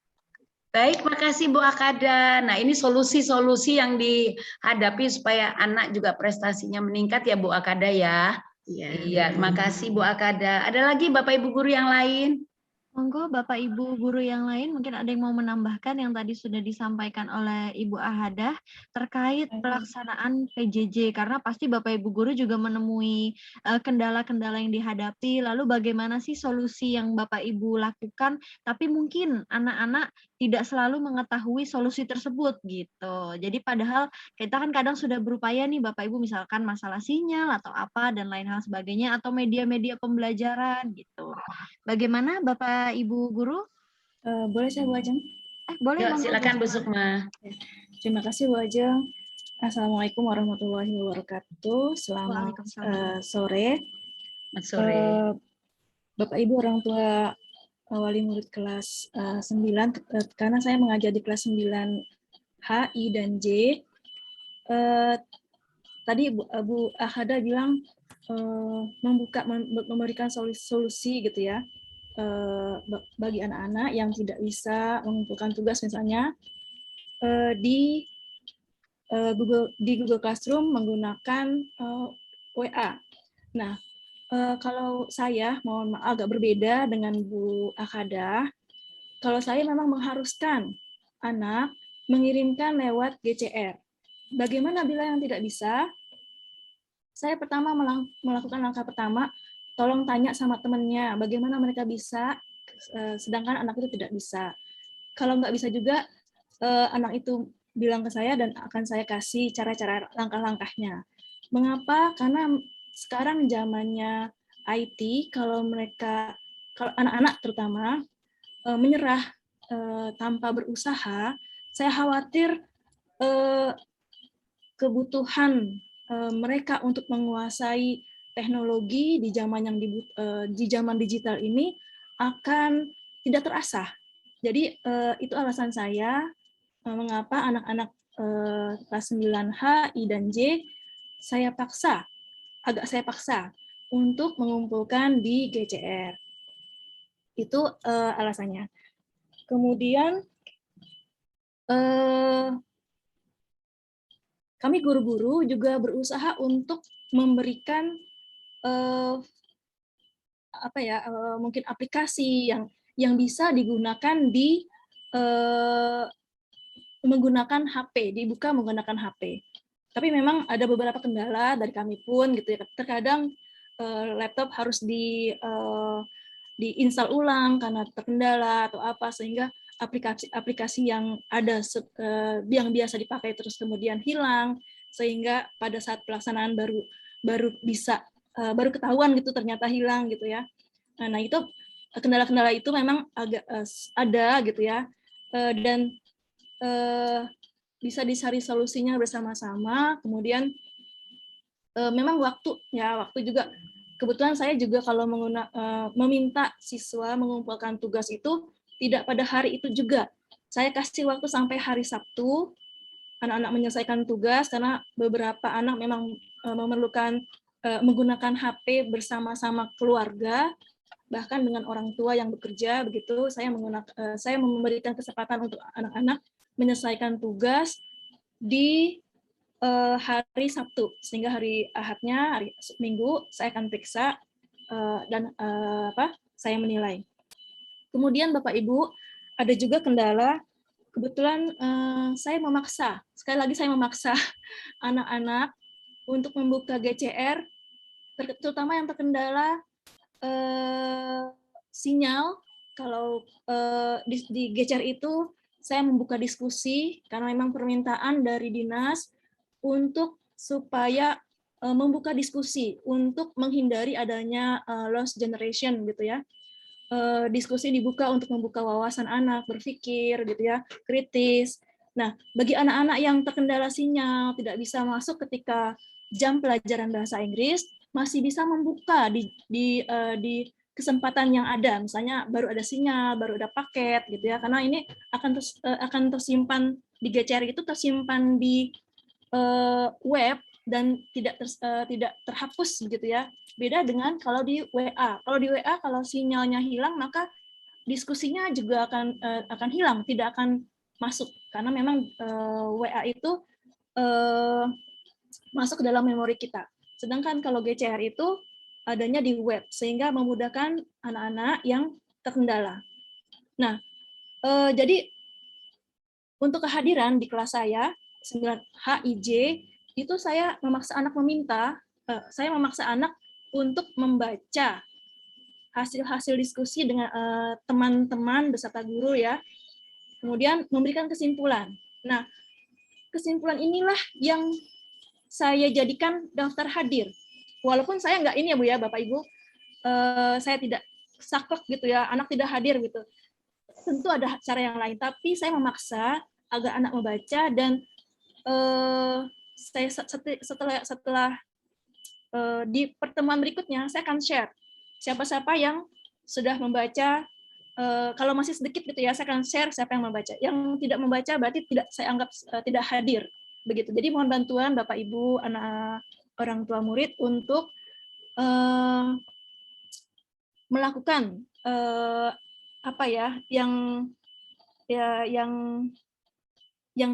Baik, makasih Bu Akada. Nah, ini solusi-solusi yang dihadapi supaya anak juga prestasinya meningkat ya Bu Akada ya. Iya, terima kasih Bu Akada. Ada lagi Bapak Ibu guru yang lain? Monggo Bapak Ibu guru yang lain mungkin ada yang mau menambahkan yang tadi sudah disampaikan oleh Ibu Ahadah terkait pelaksanaan PJJ, karena pasti Bapak Ibu guru juga menemui kendala-kendala yang dihadapi, lalu bagaimana sih solusi yang Bapak Ibu lakukan, tapi mungkin anak-anak tidak selalu mengetahui solusi tersebut gitu. Jadi padahal kita kan kadang sudah berupaya nih Bapak Ibu, misalkan masalah sinyal atau apa dan lain hal sebagainya, atau media-media pembelajaran gitu. Bagaimana Bapak Ibu guru? Boleh saya Bu Ajeng? Boleh. Yuk, silakan Bu Sukma. Terima kasih Bu Ajeng. Assalamualaikum warahmatullahi wabarakatuh. Selamat sore. Selamat sore. Bapak Ibu orang tua wali murid kelas 9, karena saya mengajar di kelas 9 H, I, dan J. Tadi Bu Ahada bilang memberikan solusi gitu ya bagi anak-anak yang tidak bisa mengumpulkan tugas misalnya di Google Classroom menggunakan WA. Nah, kalau saya mohon maaf agak berbeda dengan Bu Akada. Kalau saya memang mengharuskan anak mengirimkan lewat GCR. Bagaimana bila yang tidak bisa? Saya pertama melakukan langkah pertama, tolong tanya sama temannya bagaimana mereka bisa, sedangkan anak itu tidak bisa. Kalau nggak bisa juga, anak itu bilang ke saya dan akan saya kasih cara-cara langkah-langkahnya. Mengapa? Karena sekarang zamannya IT, kalau anak-anak terutama menyerah tanpa berusaha, saya khawatir kebutuhan mereka untuk menguasai teknologi di zaman digital ini akan tidak terasah. Jadi itu alasan saya mengapa anak-anak kelas 9H, I, dan J agak saya paksa untuk mengumpulkan di GCR. Itu alasannya. Kemudian kami guru-guru juga berusaha untuk memberikan mungkin aplikasi yang bisa digunakan di menggunakan HP, dibuka menggunakan HP. Tapi memang ada beberapa kendala dari kami pun gitu ya. Terkadang laptop harus diinstal ulang karena terkendala atau apa, sehingga aplikasi yang ada yang biasa dipakai terus kemudian hilang, sehingga pada saat pelaksanaan baru ketahuan gitu ternyata hilang gitu ya. Nah itu kendala-kendala itu memang agak ada gitu ya, dan bisa dicari solusinya bersama-sama. Kemudian memang waktu juga kebetulan saya juga kalau meminta siswa mengumpulkan tugas itu tidak pada hari itu juga. Saya kasih waktu sampai hari Sabtu anak-anak menyelesaikan tugas, karena beberapa anak memang memerlukan menggunakan HP bersama-sama keluarga, bahkan dengan orang tua yang bekerja begitu. Saya memberikan kesempatan untuk anak-anak menyelesaikan tugas di hari Sabtu, sehingga hari Ahadnya, hari Minggu saya akan periksa dan saya menilai. Kemudian Bapak Ibu, ada juga kendala, kebetulan saya memaksa, sekali lagi saya memaksa anak-anak untuk membuka GCR, terutama yang terkendala sinyal. Kalau di GCR itu saya membuka diskusi karena memang permintaan dari dinas untuk supaya membuka diskusi untuk menghindari adanya lost generation gitu ya. Diskusi dibuka untuk membuka wawasan anak berpikir gitu ya, kritis. Nah, bagi anak-anak yang terkendala sinyal tidak bisa masuk ketika jam pelajaran bahasa Inggris, masih bisa membuka di kesempatan yang ada, misalnya baru ada sinyal, baru ada paket gitu ya, karena ini akan tersimpan di GCR itu tersimpan di web dan tidak terhapus gitu ya. Beda dengan kalau di WA. Kalau di WA kalau sinyalnya hilang maka diskusinya juga akan hilang, tidak akan masuk karena memang WA itu masuk ke dalam memori kita. Sedangkan kalau GCR itu adanya di web sehingga memudahkan anak-anak yang terkendala. Nah, jadi untuk kehadiran di kelas saya 9 HIJ itu saya memaksa anak untuk membaca hasil-hasil diskusi dengan teman-teman beserta guru ya, kemudian memberikan kesimpulan. Nah, kesimpulan inilah yang saya jadikan daftar hadir. Walaupun saya nggak ini ya Bu ya, Bapak Ibu, saya tidak saklek gitu ya, anak tidak hadir gitu. Tentu ada cara yang lain, tapi saya memaksa agar anak membaca dan saya setelah di pertemuan berikutnya saya akan share siapa-siapa yang sudah membaca. Kalau masih sedikit gitu ya, saya akan share siapa yang membaca. Yang tidak membaca berarti tidak saya anggap tidak hadir begitu. Jadi mohon bantuan Bapak Ibu, anak orang tua murid untuk melakukan apa ya yang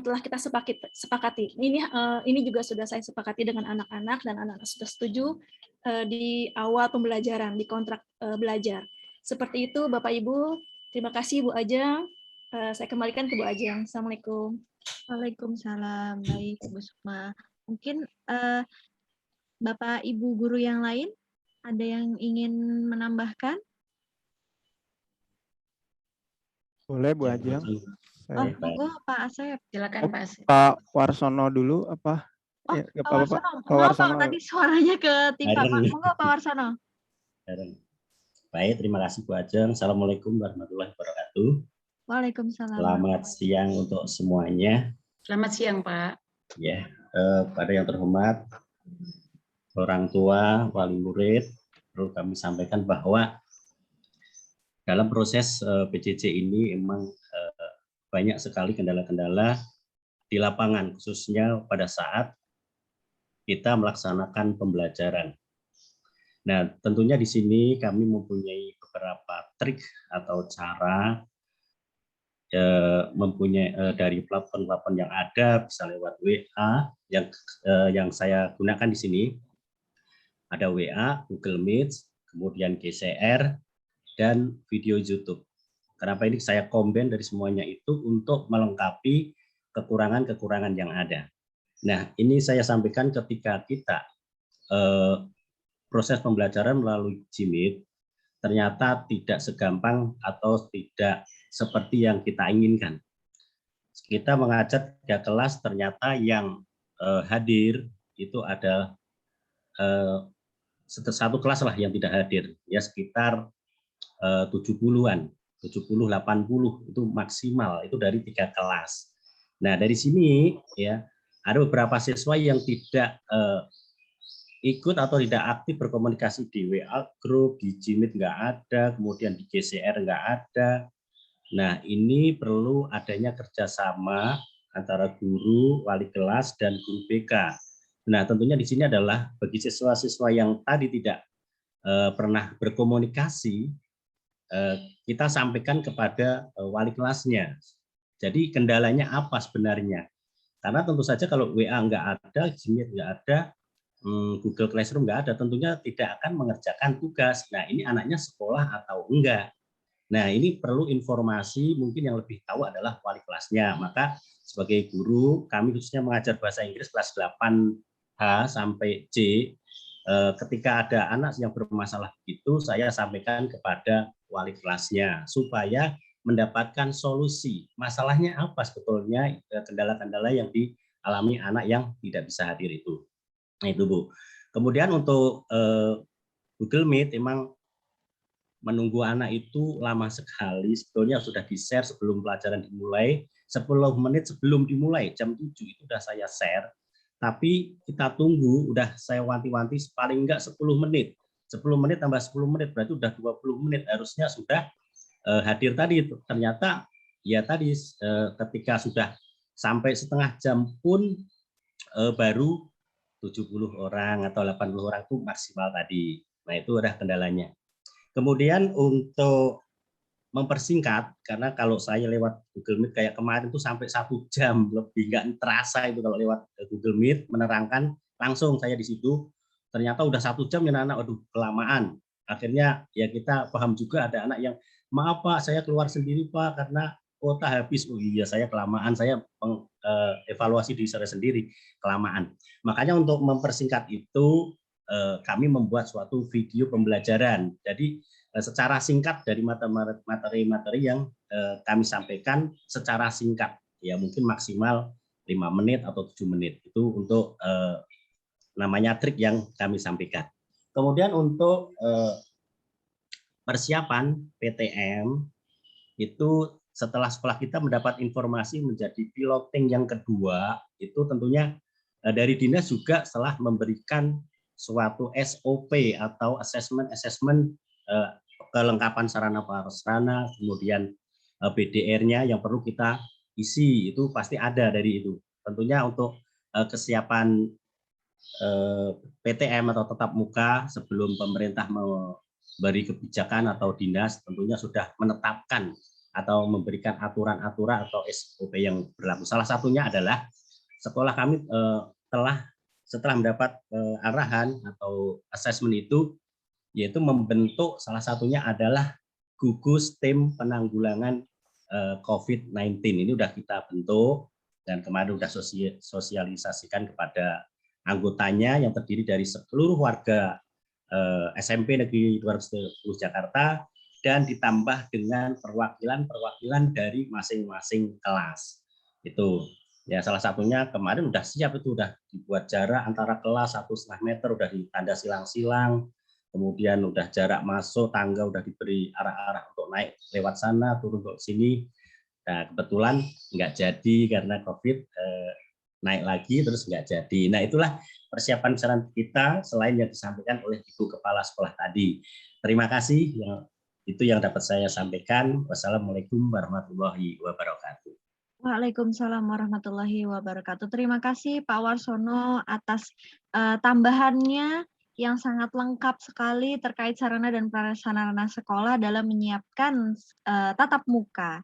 telah kita sepakati. Ini juga sudah saya sepakati dengan anak-anak dan anak-anak sudah setuju di awal pembelajaran, di kontrak belajar. Seperti itu Bapak Ibu. Terima kasih Bu Ajeng. Saya kembalikan ke Bu Ajeng. Assalamualaikum. Waalaikumsalam. Baik Bu Sukma. Mungkin Bapak Ibu guru yang lain ada yang ingin menambahkan? Boleh Bu Ajeng. Monggo Pak Asep. Silakan Pak Asep. Pak Warsono dulu apa? Ya, Pak Warsono. Maaf Pak, tadi suaranya ketimpa Pak. Monggo Pak Warsono. Baik, terima kasih Bu Ajeng. Assalamualaikum warahmatullahi wabarakatuh. Waalaikumsalam. Selamat siang untuk semuanya. Selamat siang Pak. Ya, pada yang terhormat orang tua, wali murid, perlu kami sampaikan bahwa dalam proses PJJ ini memang banyak sekali kendala-kendala di lapangan, khususnya pada saat kita melaksanakan pembelajaran. Nah, tentunya di sini kami mempunyai beberapa trik atau cara mempunyai dari platform-platform yang ada, bisa lewat WA yang saya gunakan di sini. Ada WA, Google Meet, kemudian GCR, dan video YouTube. Kenapa ini saya combine dari semuanya itu untuk melengkapi kekurangan-kekurangan yang ada. Nah, ini saya sampaikan ketika kita proses pembelajaran melalui Jimit, ternyata tidak segampang atau tidak seperti yang kita inginkan. Kita mengajak 3 kelas, ternyata yang hadir itu ada satu kelas lah yang tidak hadir, ya sekitar 70-an. 70-80 itu maksimal, itu dari 3 kelas. Nah, dari sini ya ada beberapa siswa yang tidak ikut atau tidak aktif berkomunikasi di WA group, di Jimit nggak ada, kemudian di GCR nggak ada. Nah, ini perlu adanya kerjasama antara guru, wali kelas, dan guru BK. Nah, tentunya di sini adalah bagi siswa-siswa yang tadi tidak pernah berkomunikasi, kita sampaikan kepada wali kelasnya. Jadi kendalanya apa sebenarnya? Karena tentu saja kalau WA nggak ada, Jimit nggak ada, Google Classroom nggak ada, tentunya tidak akan mengerjakan tugas. Nah, ini anaknya sekolah atau enggak? Nah, ini perlu informasi, mungkin yang lebih tahu adalah wali kelasnya. Maka sebagai guru, kami khususnya mengajar bahasa Inggris kelas 8H sampai C, ketika ada anak yang bermasalah itu, saya sampaikan kepada wali kelasnya supaya mendapatkan solusi. Masalahnya apa sebetulnya, kendala-kendala yang dialami anak yang tidak bisa hadir itu. Nah, itu Bu. Kemudian untuk Google Meet, memang menunggu anak itu lama sekali. Sebetulnya sudah di-share sebelum pelajaran dimulai, 10 menit sebelum dimulai, jam 7 itu sudah saya share. Tapi kita tunggu, udah saya wanti-wanti paling enggak 10 menit. 10 menit tambah 10 menit, berarti udah 20 menit. Harusnya sudah hadir tadi. Ternyata ya tadi ketika sudah sampai setengah jam pun baru 70 orang atau 80 orang itu maksimal tadi. Nah, itu ada kendalanya. Kemudian untuk mempersingkat, karena kalau saya lewat Google Meet kayak kemarin itu sampai 1 jam lebih, nggak terasa itu kalau lewat Google Meet menerangkan langsung saya di situ. Ternyata udah 1 jam ya anak, waduh kelamaan. Akhirnya ya kita paham juga ada anak yang maaf Pak, saya keluar sendiri Pak karena kuota habis. Oh iya, saya kelamaan, saya evaluasi diri saya sendiri kelamaan. Makanya untuk mempersingkat itu kami membuat suatu video pembelajaran. Jadi secara singkat dari materi-materi yang kami sampaikan secara singkat, ya mungkin maksimal 5 menit atau 7 menit. Itu untuk namanya trik yang kami sampaikan. Kemudian untuk persiapan PTM itu setelah sekolah kita mendapat informasi menjadi piloting yang kedua, itu tentunya dari dinas juga setelah memberikan suatu SOP atau assessment kelengkapan sarana prasarana, kemudian BDR-nya yang perlu kita isi, itu pasti ada dari itu. Tentunya untuk kesiapan PTM atau tatap muka sebelum pemerintah memberi kebijakan atau dinas tentunya sudah menetapkan atau memberikan aturan-aturan atau SOP yang berlaku. Salah satunya adalah sekolah kami setelah mendapat arahan atau asesmen itu, yaitu membentuk salah satunya adalah gugus tim penanggulangan COVID-19. Ini sudah kita bentuk dan kemarin sudah sosialisasikan kepada anggotanya yang terdiri dari seluruh warga SMP Negeri 210 Jakarta dan ditambah dengan perwakilan dari masing-masing kelas. Itu. Ya, salah satunya kemarin udah siap, itu udah dibuat jarak antara kelas 1,5 meter, udah ditanda silang-silang, kemudian udah jarak masuk tangga udah diberi arah-arah untuk naik lewat sana, turun ke sini. Nah, kebetulan nggak jadi karena COVID, naik lagi terus nggak jadi. Nah, itulah persiapan kita selain yang disampaikan oleh Ibu Kepala Sekolah tadi. Terima kasih, itu yang dapat saya sampaikan. Wassalamualaikum warahmatullahi wabarakatuh. Waalaikumsalam warahmatullahi wabarakatuh. Terima kasih Pak Warsono atas tambahannya yang sangat lengkap sekali terkait sarana dan prasarana sekolah dalam menyiapkan tatap muka.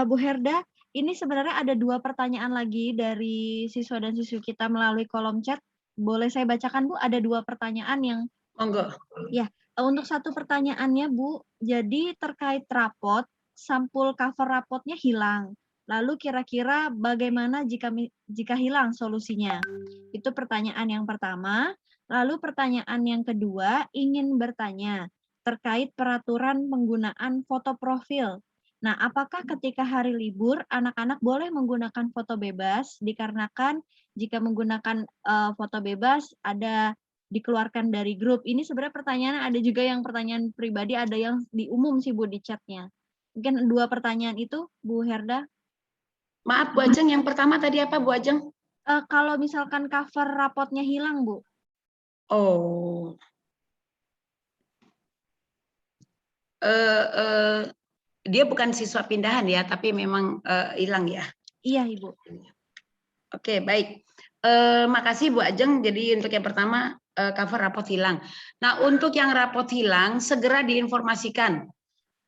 Bu Herda, ini sebenarnya ada 2 pertanyaan lagi dari siswa dan siswi kita melalui kolom chat. Boleh saya bacakan Bu? Ada 2 pertanyaan yang monggo. Ya, untuk 1 pertanyaannya Bu, jadi terkait rapot, sampul cover rapotnya hilang. Lalu kira-kira bagaimana jika hilang solusinya? Itu pertanyaan yang pertama. Lalu pertanyaan yang kedua, ingin bertanya terkait peraturan penggunaan foto profil. Nah, apakah ketika hari libur anak-anak boleh menggunakan foto bebas dikarenakan jika menggunakan foto bebas ada dikeluarkan dari grup? Ini sebenarnya pertanyaan, ada juga yang pertanyaan pribadi, ada yang di umum sih Bu di chatnya. Mungkin 2 pertanyaan itu, Bu Herda. Maaf Bu Ajeng, yang pertama tadi apa Bu Ajeng? Kalau misalkan cover rapotnya hilang Bu. Oh. Dia bukan siswa pindahan ya, tapi memang hilang ya? Iya Ibu. Oke, baik. Makasih Bu Ajeng. Jadi untuk yang pertama, cover rapot hilang. Nah, untuk yang rapot hilang, segera diinformasikan.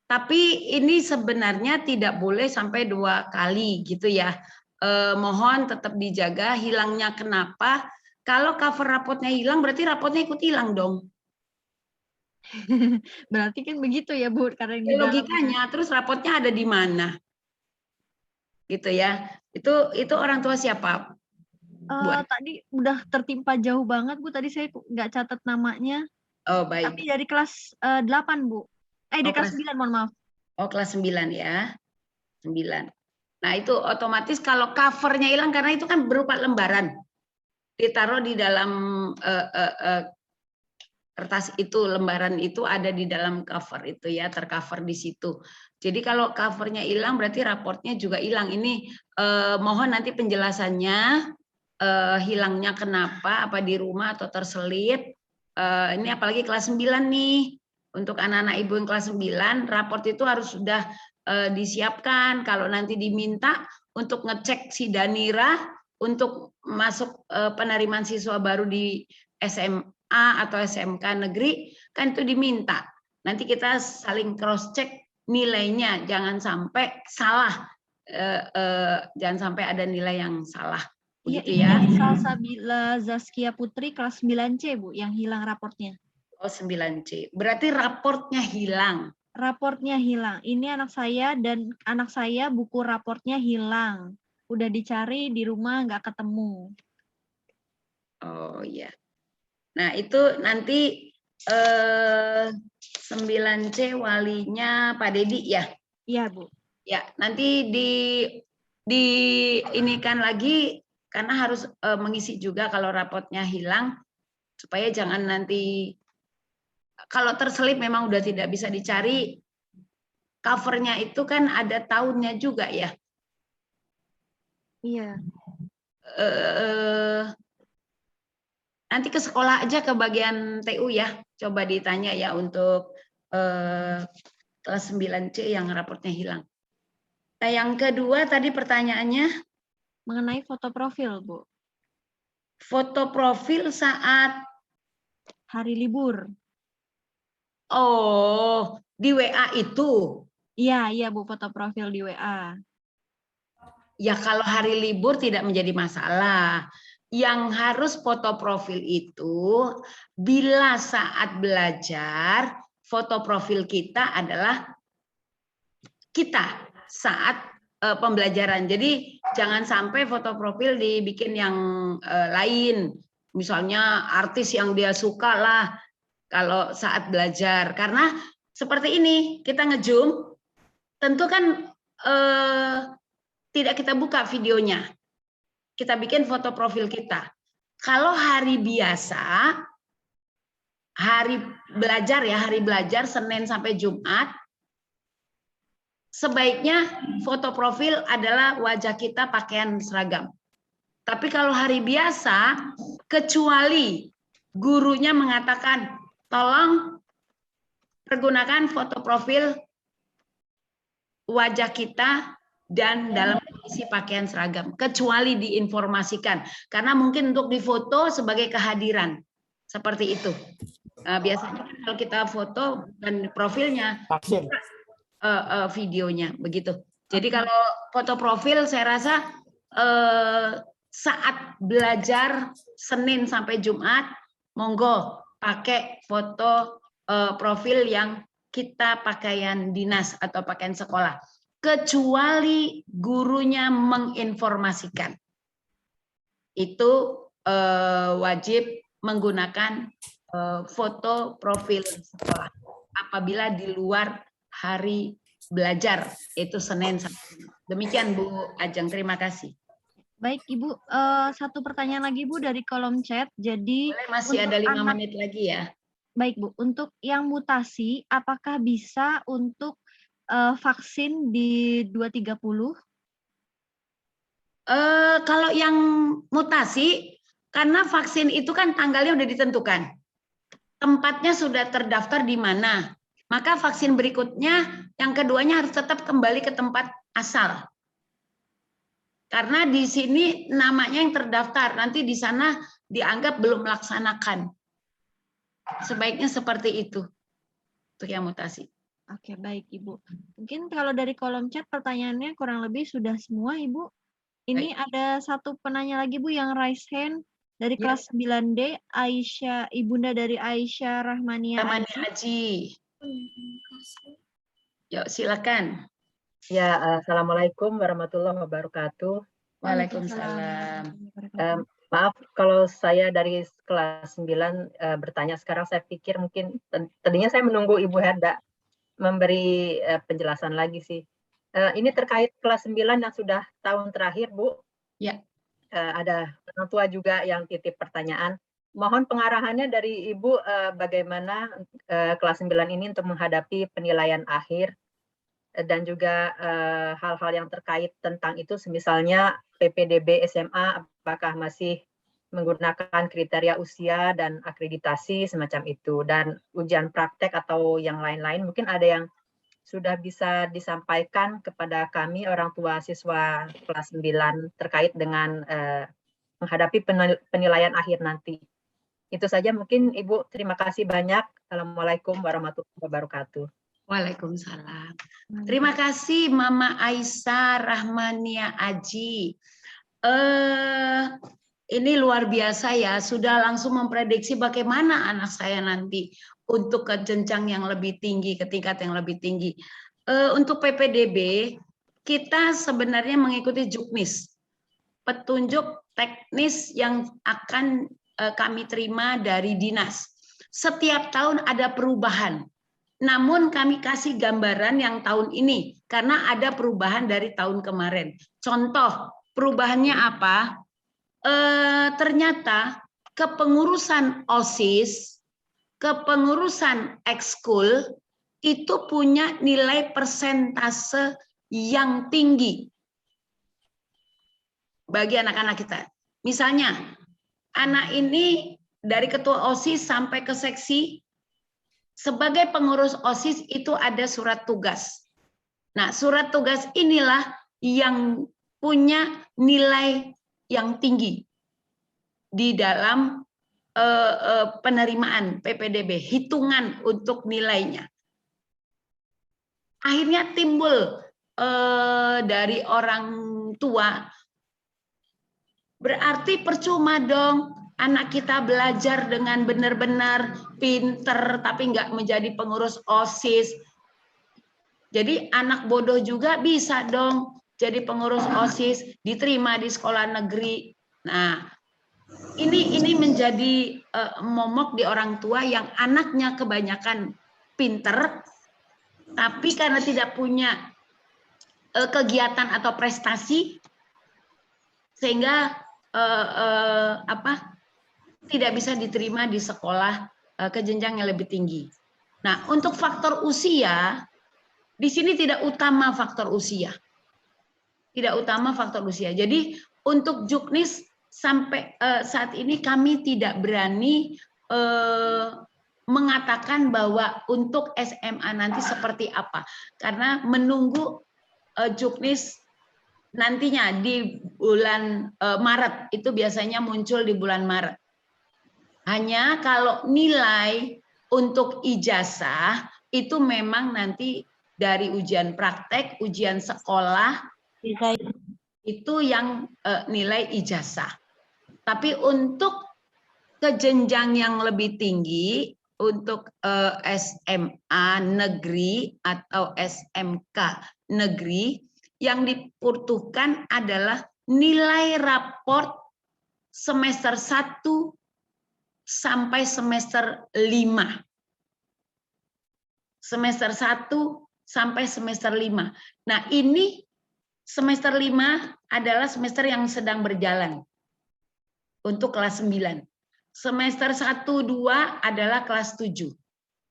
Tapi ini sebenarnya tidak boleh sampai 2 kali gitu ya. Mohon tetap dijaga hilangnya kenapa. Kalau cover rapotnya hilang berarti rapotnya ikut hilang dong. Berarti kan begitu ya Bu, karena Ya, di dalam logikanya, terus rapotnya ada di mana? Gitu ya. Itu orang tua siapa? Tadi udah tertimpa jauh banget Bu, tadi saya nggak catat namanya. Oh, baik. Tapi dari kelas 8 Bu. Dari kelas 9, mohon maaf. Oh, kelas 9 ya. 9. Nah, itu otomatis kalau covernya hilang karena itu kan berupa lembaran. Ditaruh di dalam kertas itu, lembaran itu ada di dalam cover itu ya, tercover di situ. Jadi kalau covernya hilang berarti raportnya juga hilang. Ini mohon nanti penjelasannya, hilangnya kenapa, apa di rumah atau terselip. Ini apalagi kelas 9 nih. Untuk anak-anak ibu yang kelas 9, raport itu harus sudah disiapkan. Kalau nanti diminta untuk ngecek si Danira untuk masuk penerimaan siswa baru di SMA atau SMK negeri, kan itu diminta. Nanti kita saling cross check nilainya, jangan sampai salah, jangan sampai ada nilai yang salah. Begitu ya. Salsabila Zaskia Putri kelas 9C Bu yang hilang raportnya. Oh, 9C. Berarti raportnya hilang. Raportnya hilang. Ini anak saya dan anak saya buku raportnya hilang. Udah dicari di rumah nggak ketemu. Oh iya. Nah, itu nanti 9C walinya Pak Dedi ya? Iya, Bu. Ya, nanti diinikan lagi karena harus mengisi juga kalau rapotnya hilang supaya jangan nanti kalau terselip memang udah tidak bisa dicari. Covernya itu kan ada tahunnya juga ya. Iya. Nanti ke sekolah aja ke bagian TU ya. Coba ditanya ya untuk kelas 9C yang raportnya hilang. Nah, yang kedua tadi pertanyaannya mengenai foto profil, Bu. Foto profil saat hari libur. Oh, di WA itu? Iya, Bu, foto profil di WA. Ya, kalau hari libur tidak menjadi masalah. Yang harus foto profil itu bila saat belajar, foto profil kita adalah kita saat pembelajaran. Jadi jangan sampai foto profil dibikin yang lain. Misalnya artis yang dia suka lah kalau saat belajar. Karena seperti ini, kita nge-zoom, tentu kan tidak kita buka videonya. Kita bikin foto profil kita. Kalau hari biasa, hari belajar Senin sampai Jumat, sebaiknya foto profil adalah wajah kita pakaian seragam. Tapi kalau hari biasa, kecuali gurunya mengatakan, tolong pergunakan foto profil wajah kita dan dalam kondisi pakaian seragam, kecuali diinformasikan. Karena mungkin untuk difoto sebagai kehadiran. Seperti itu. Biasanya kalau kita foto dan profilnya, videonya, begitu. Jadi kalau foto profil saya rasa saat belajar Senin sampai Jumat, monggo pakai foto profil yang kita pakaian dinas atau pakaian sekolah. Kecuali gurunya menginformasikan. Itu wajib menggunakan foto profil sekolah. Apabila di luar hari belajar, itu Senin sampai Jumat. Demikian Bu Ajeng, terima kasih. Baik Ibu, satu pertanyaan lagi Bu dari kolom chat. Jadi masih ada 5 menit lagi ya. Baik Bu, untuk yang mutasi, apakah bisa untuk vaksin di 230? Kalau yang mutasi, karena vaksin itu kan tanggalnya udah ditentukan. Tempatnya sudah terdaftar di mana. Maka vaksin berikutnya, yang keduanya harus tetap kembali ke tempat asal. Karena di sini namanya yang terdaftar, nanti di sana dianggap belum melaksanakan. Sebaiknya seperti itu. Untuk yang mutasi. Oke, baik Ibu. Mungkin kalau dari kolom chat pertanyaannya kurang lebih sudah semua Ibu. Ini ada satu penanya lagi Bu yang raise hand Dari Ya. kelas 9D, Aisyah, Ibunda dari Aisyah Rahmania Aji. Yuk, silakan. Ya, Assalamualaikum warahmatullahi wabarakatuh. Waalaikumsalam. Maaf kalau saya dari kelas 9 bertanya sekarang, saya pikir mungkin tadinya saya menunggu Ibu Herda memberi penjelasan lagi sih. Ini terkait kelas 9 yang sudah tahun terakhir, Bu. Ya. Ada orang tua juga yang titip pertanyaan. Mohon pengarahannya dari Ibu bagaimana kelas 9 ini untuk menghadapi penilaian akhir dan juga hal-hal yang terkait tentang itu, misalnya PPDB SMA apakah masih menggunakan kriteria usia dan akreditasi semacam itu, dan ujian praktek atau yang lain-lain mungkin ada yang sudah bisa disampaikan kepada kami orang tua siswa kelas 9 terkait dengan menghadapi penilaian akhir nanti. Itu saja mungkin Ibu, terima kasih banyak. Assalamualaikum warahmatullahi wabarakatuh. Waalaikumsalam. Terima kasih Mama Aisyah Rahmania Aji. Ini luar biasa ya, sudah langsung memprediksi bagaimana anak saya nanti untuk ke jenjang yang lebih tinggi, ke tingkat yang lebih tinggi. Untuk PPDB, kita sebenarnya mengikuti juknis, petunjuk teknis yang akan kami terima dari dinas. Setiap tahun ada perubahan. Namun kami kasih gambaran yang tahun ini karena ada perubahan dari tahun kemarin. Contoh perubahannya apa? Ternyata kepengurusan OSIS, kepengurusan ekskul itu punya nilai persentase yang tinggi bagi anak-anak kita. Misalnya anak ini dari ketua OSIS sampai ke seksi, sebagai pengurus OSIS itu ada surat tugas. Nah, surat tugas inilah yang punya nilai yang tinggi di dalam penerimaan PPDB, hitungan untuk nilainya. Akhirnya timbul dari orang tua, berarti percuma dong anak kita belajar dengan benar-benar pinter tapi nggak menjadi pengurus OSIS. Jadi anak bodoh juga bisa dong jadi pengurus OSIS, diterima di sekolah negeri. Nah, ini menjadi momok di orang tua yang anaknya kebanyakan pinter tapi karena tidak punya kegiatan atau prestasi sehingga tidak bisa diterima di sekolah ke jenjang yang lebih tinggi. Nah, untuk faktor usia, di sini tidak utama faktor usia. Tidak utama faktor usia. Jadi, untuk juknis sampai saat ini kami tidak berani mengatakan bahwa untuk SMA nanti seperti apa. Karena menunggu juknis nantinya di bulan Maret, itu biasanya muncul di bulan Maret. Hanya kalau nilai untuk ijazah itu memang nanti dari ujian praktek, ujian sekolah itu yang nilai ijazah. Tapi untuk ke jenjang yang lebih tinggi, untuk SMA negeri atau SMK negeri, yang dibutuhkan adalah nilai raport semester 1 sampai semester 5. Semester 1 sampai semester 5. Nah, ini semester 5 adalah semester yang sedang berjalan untuk kelas 9. Semester 1, 2 adalah kelas 7.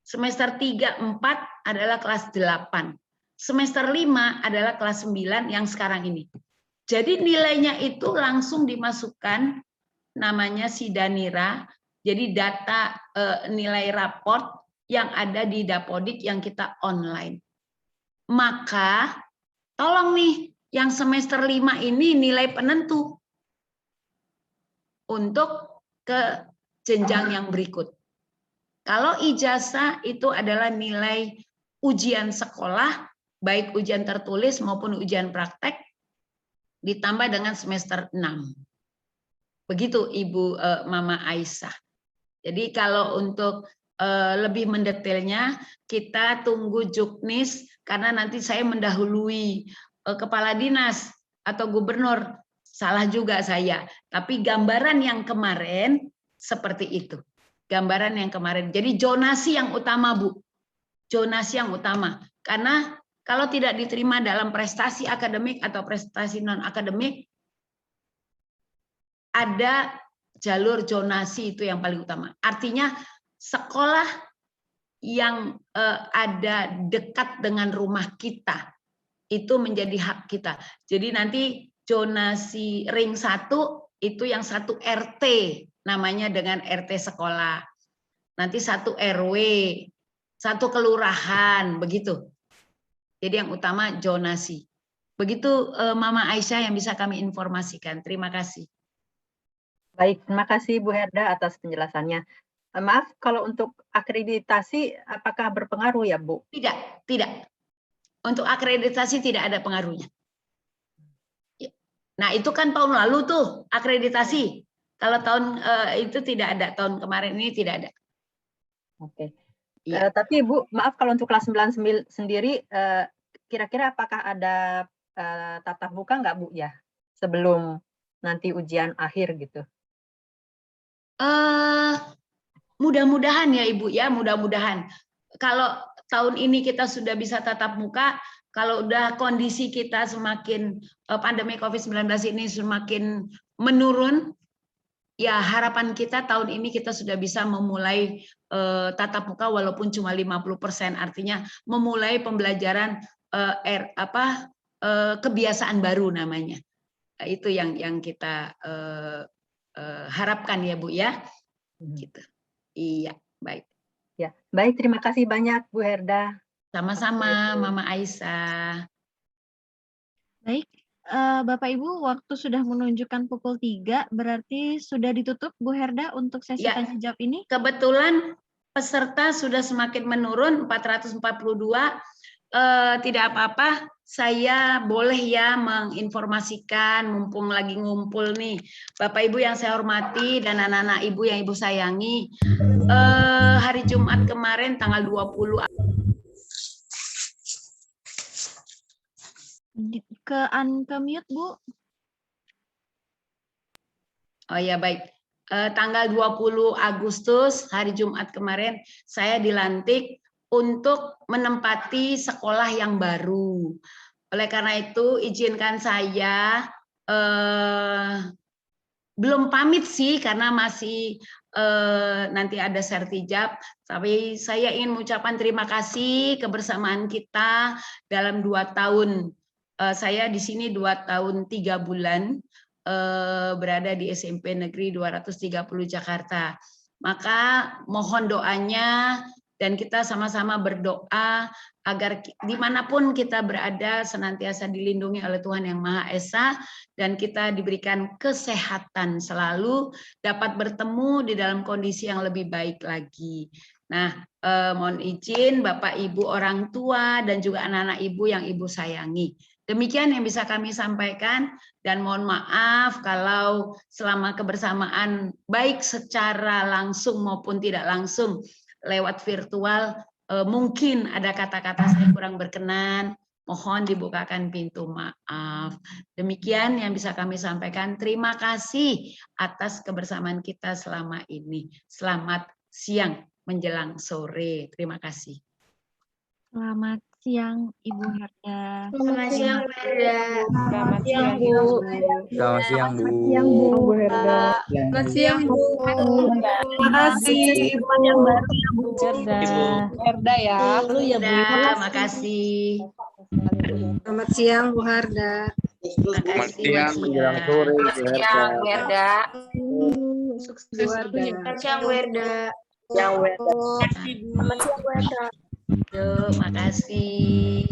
Semester 3, 4 adalah kelas 8. Semester 5 adalah kelas 9 yang sekarang ini. Jadi nilainya itu langsung dimasukkan, namanya Sidanira. Jadi data nilai raport yang ada di Dapodik yang kita online. Maka tolong nih yang semester 5 ini nilai penentu untuk ke jenjang yang berikut. Kalau ijazah itu adalah nilai ujian sekolah, baik ujian tertulis maupun ujian praktek, ditambah dengan semester 6. Begitu Ibu Mama Aisyah. Jadi kalau untuk lebih mendetailnya kita tunggu Juknis, karena nanti saya mendahului kepala dinas atau gubernur. Salah juga saya. Tapi gambaran yang kemarin seperti itu. Gambaran yang kemarin. Jadi zonasi yang utama, Bu. Zonasi yang utama. Karena kalau tidak diterima dalam prestasi akademik atau prestasi non-akademik, ada jalur zonasi itu yang paling utama. Artinya sekolah yang ada dekat dengan rumah kita itu menjadi hak kita. Jadi nanti zonasi ring 1 itu yang 1 RT namanya dengan RT sekolah. Nanti 1 RW, 1 kelurahan, begitu. Jadi yang utama zonasi. Begitu Mama Aisyah yang bisa kami informasikan. Terima kasih. Baik, terima kasih Bu Herda atas penjelasannya. Maaf, kalau untuk akreditasi apakah berpengaruh ya, Bu? Tidak, tidak. Untuk akreditasi tidak ada pengaruhnya. Nah, itu kan tahun lalu tuh akreditasi. Kalau tahun itu tidak ada, tahun kemarin ini tidak ada. Oke. Tapi Bu, maaf kalau untuk kelas 9 sendiri, kira-kira apakah ada tatap muka nggak Bu ya? Sebelum nanti ujian akhir gitu. Mudah-mudahan ya Ibu ya, mudah-mudahan. Kalau tahun ini kita sudah bisa tatap muka, kalau udah kondisi kita semakin pandemi COVID-19 ini semakin menurun, ya harapan kita tahun ini kita sudah bisa memulai tatap muka walaupun cuma 50%, artinya memulai pembelajaran kebiasaan baru namanya. Itu yang kita harapkan ya Bu ya. Gitu. Iya, baik. Ya, baik, terima kasih banyak Bu Herda. Sama-sama Mama Aisyah. Baik, Bapak Ibu, waktu sudah menunjukkan pukul 3, berarti sudah ditutup Bu Herda untuk sesi Ya, tanya jawab ini? kebetulan peserta sudah semakin menurun, 442. Tidak apa-apa, saya boleh ya menginformasikan, mumpung lagi ngumpul nih, Bapak Ibu yang saya hormati dan anak-anak Ibu yang Ibu sayangi. Hari Jumat kemarin tanggal 20 ke mute Bu. Oh ya baik. Tanggal 20 Agustus hari Jumat kemarin saya dilantik untuk menempati sekolah yang baru. Oleh karena itu izinkan saya belum pamit sih karena masih nanti ada sertijab, tapi saya ingin mengucapkan terima kasih kebersamaan kita dalam 2 tahun. Saya di sini 2 tahun 3 bulan berada di SMP Negeri 230 Jakarta. Maka mohon doanya dan kita sama-sama berdoa agar dimanapun kita berada senantiasa dilindungi oleh Tuhan Yang Maha Esa dan kita diberikan kesehatan selalu, dapat bertemu di dalam kondisi yang lebih baik lagi. Nah, mohon izin Bapak Ibu orang tua dan juga anak-anak Ibu yang Ibu sayangi. Demikian yang bisa kami sampaikan dan mohon maaf kalau selama kebersamaan baik secara langsung maupun tidak langsung lewat virtual mungkin ada kata-kata saya kurang berkenan, mohon dibukakan pintu maaf. Demikian yang bisa kami sampaikan. Terima kasih atas kebersamaan kita selama ini. Selamat siang menjelang sore. Terima kasih. Selamat siang Ibu Herda. Selamat siang Bu Herda. Selamat siang Bu. Selamat siang Bu. Bu Herda. Selamat siang Bu. Terima kasih teman yang baru ya Bu Herda ya. Lalu ya Bu. Terima kasih. Selamat siang Bu Herda. Selamat siang menjelang sore Bu Herda. Bu Herda. Sukses Bu Herda. Selamat siang Bu Herda. Yang Selamat siang Bu Herda. Terima kasih.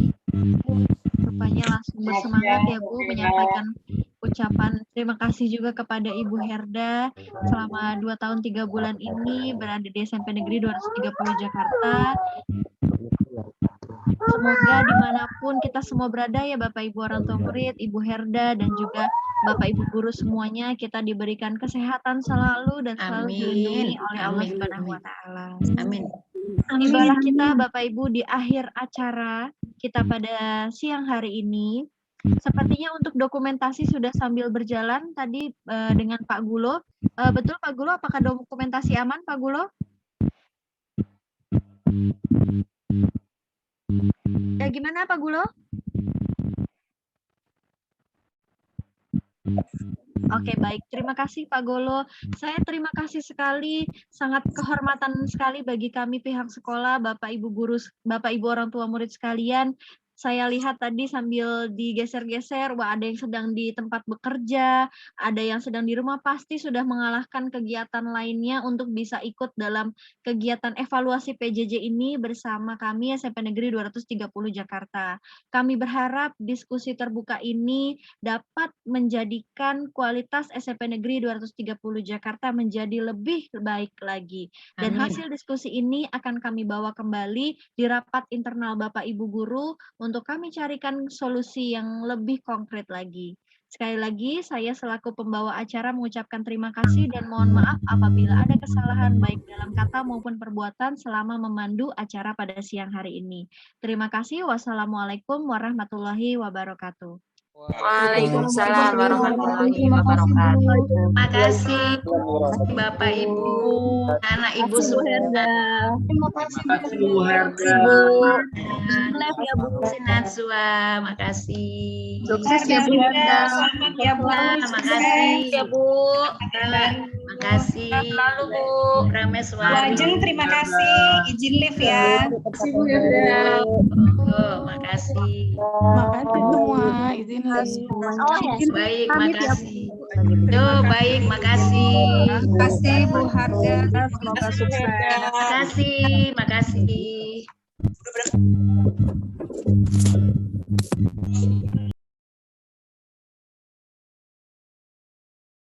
Rupanya langsung bersemangat ya Bu menyampaikan ucapan terima kasih juga kepada Ibu Herda selama 2 tahun 3 bulan ini berada di SMP Negeri 230 Jakarta. Semoga dimanapun kita semua berada ya Bapak Ibu orang tua murid, Ibu Herda dan juga Bapak Ibu guru semuanya, kita diberikan kesehatan selalu dan selalu dilindungi oleh Allah Subhanahu wa taala. Amin. Tibalah kita Bapak Ibu di akhir acara kita pada siang hari ini. Sepertinya untuk dokumentasi sudah sambil berjalan tadi dengan Pak Gulo. Betul Pak Gulo, apakah dokumentasi aman Pak Gulo? Ya gimana Pak Gulo? Oke, baik. Terima kasih Pak Golo. Saya terima kasih sekali, sangat kehormatan sekali bagi kami pihak sekolah, Bapak Ibu guru, Bapak Ibu orang tua murid sekalian. Saya lihat tadi sambil digeser-geser, wah ada yang sedang di tempat bekerja, ada yang sedang di rumah, pasti sudah mengalahkan kegiatan lainnya untuk bisa ikut dalam kegiatan evaluasi PJJ ini bersama kami SMP Negeri 230 Jakarta. Kami berharap diskusi terbuka ini dapat menjadikan kualitas SMP Negeri 230 Jakarta menjadi lebih baik lagi. Dan Amin. hasil diskusi ini akan kami bawa kembali di rapat internal Bapak Ibu guru untuk kami carikan solusi yang lebih konkret lagi. Sekali lagi, saya selaku pembawa acara mengucapkan terima kasih dan mohon maaf apabila ada kesalahan baik dalam kata maupun perbuatan selama memandu acara pada siang hari ini. Terima kasih. Wassalamualaikum warahmatullahi wabarakatuh. Waalaikumsalam warahmatullahi wabarakatuh. Terima kasih Bapak Ibu, anak Ibu Suherda. Terima kasih Bu Herda. Ibu ya Bu. Najwa, makasih. Sukses ya Bu Herda. Selamat ya Bu. Makasih ya Bu. Makasih. Lalu Bu. Prameswari. Wajeng terima kasih. Izin live ya. Terima kasih Bu Herda. Makasih. Makasih semua. Izin Baik, makasih. Baik, makasih. Terima kasih Bu Herda. Semoga sukses. Makasih.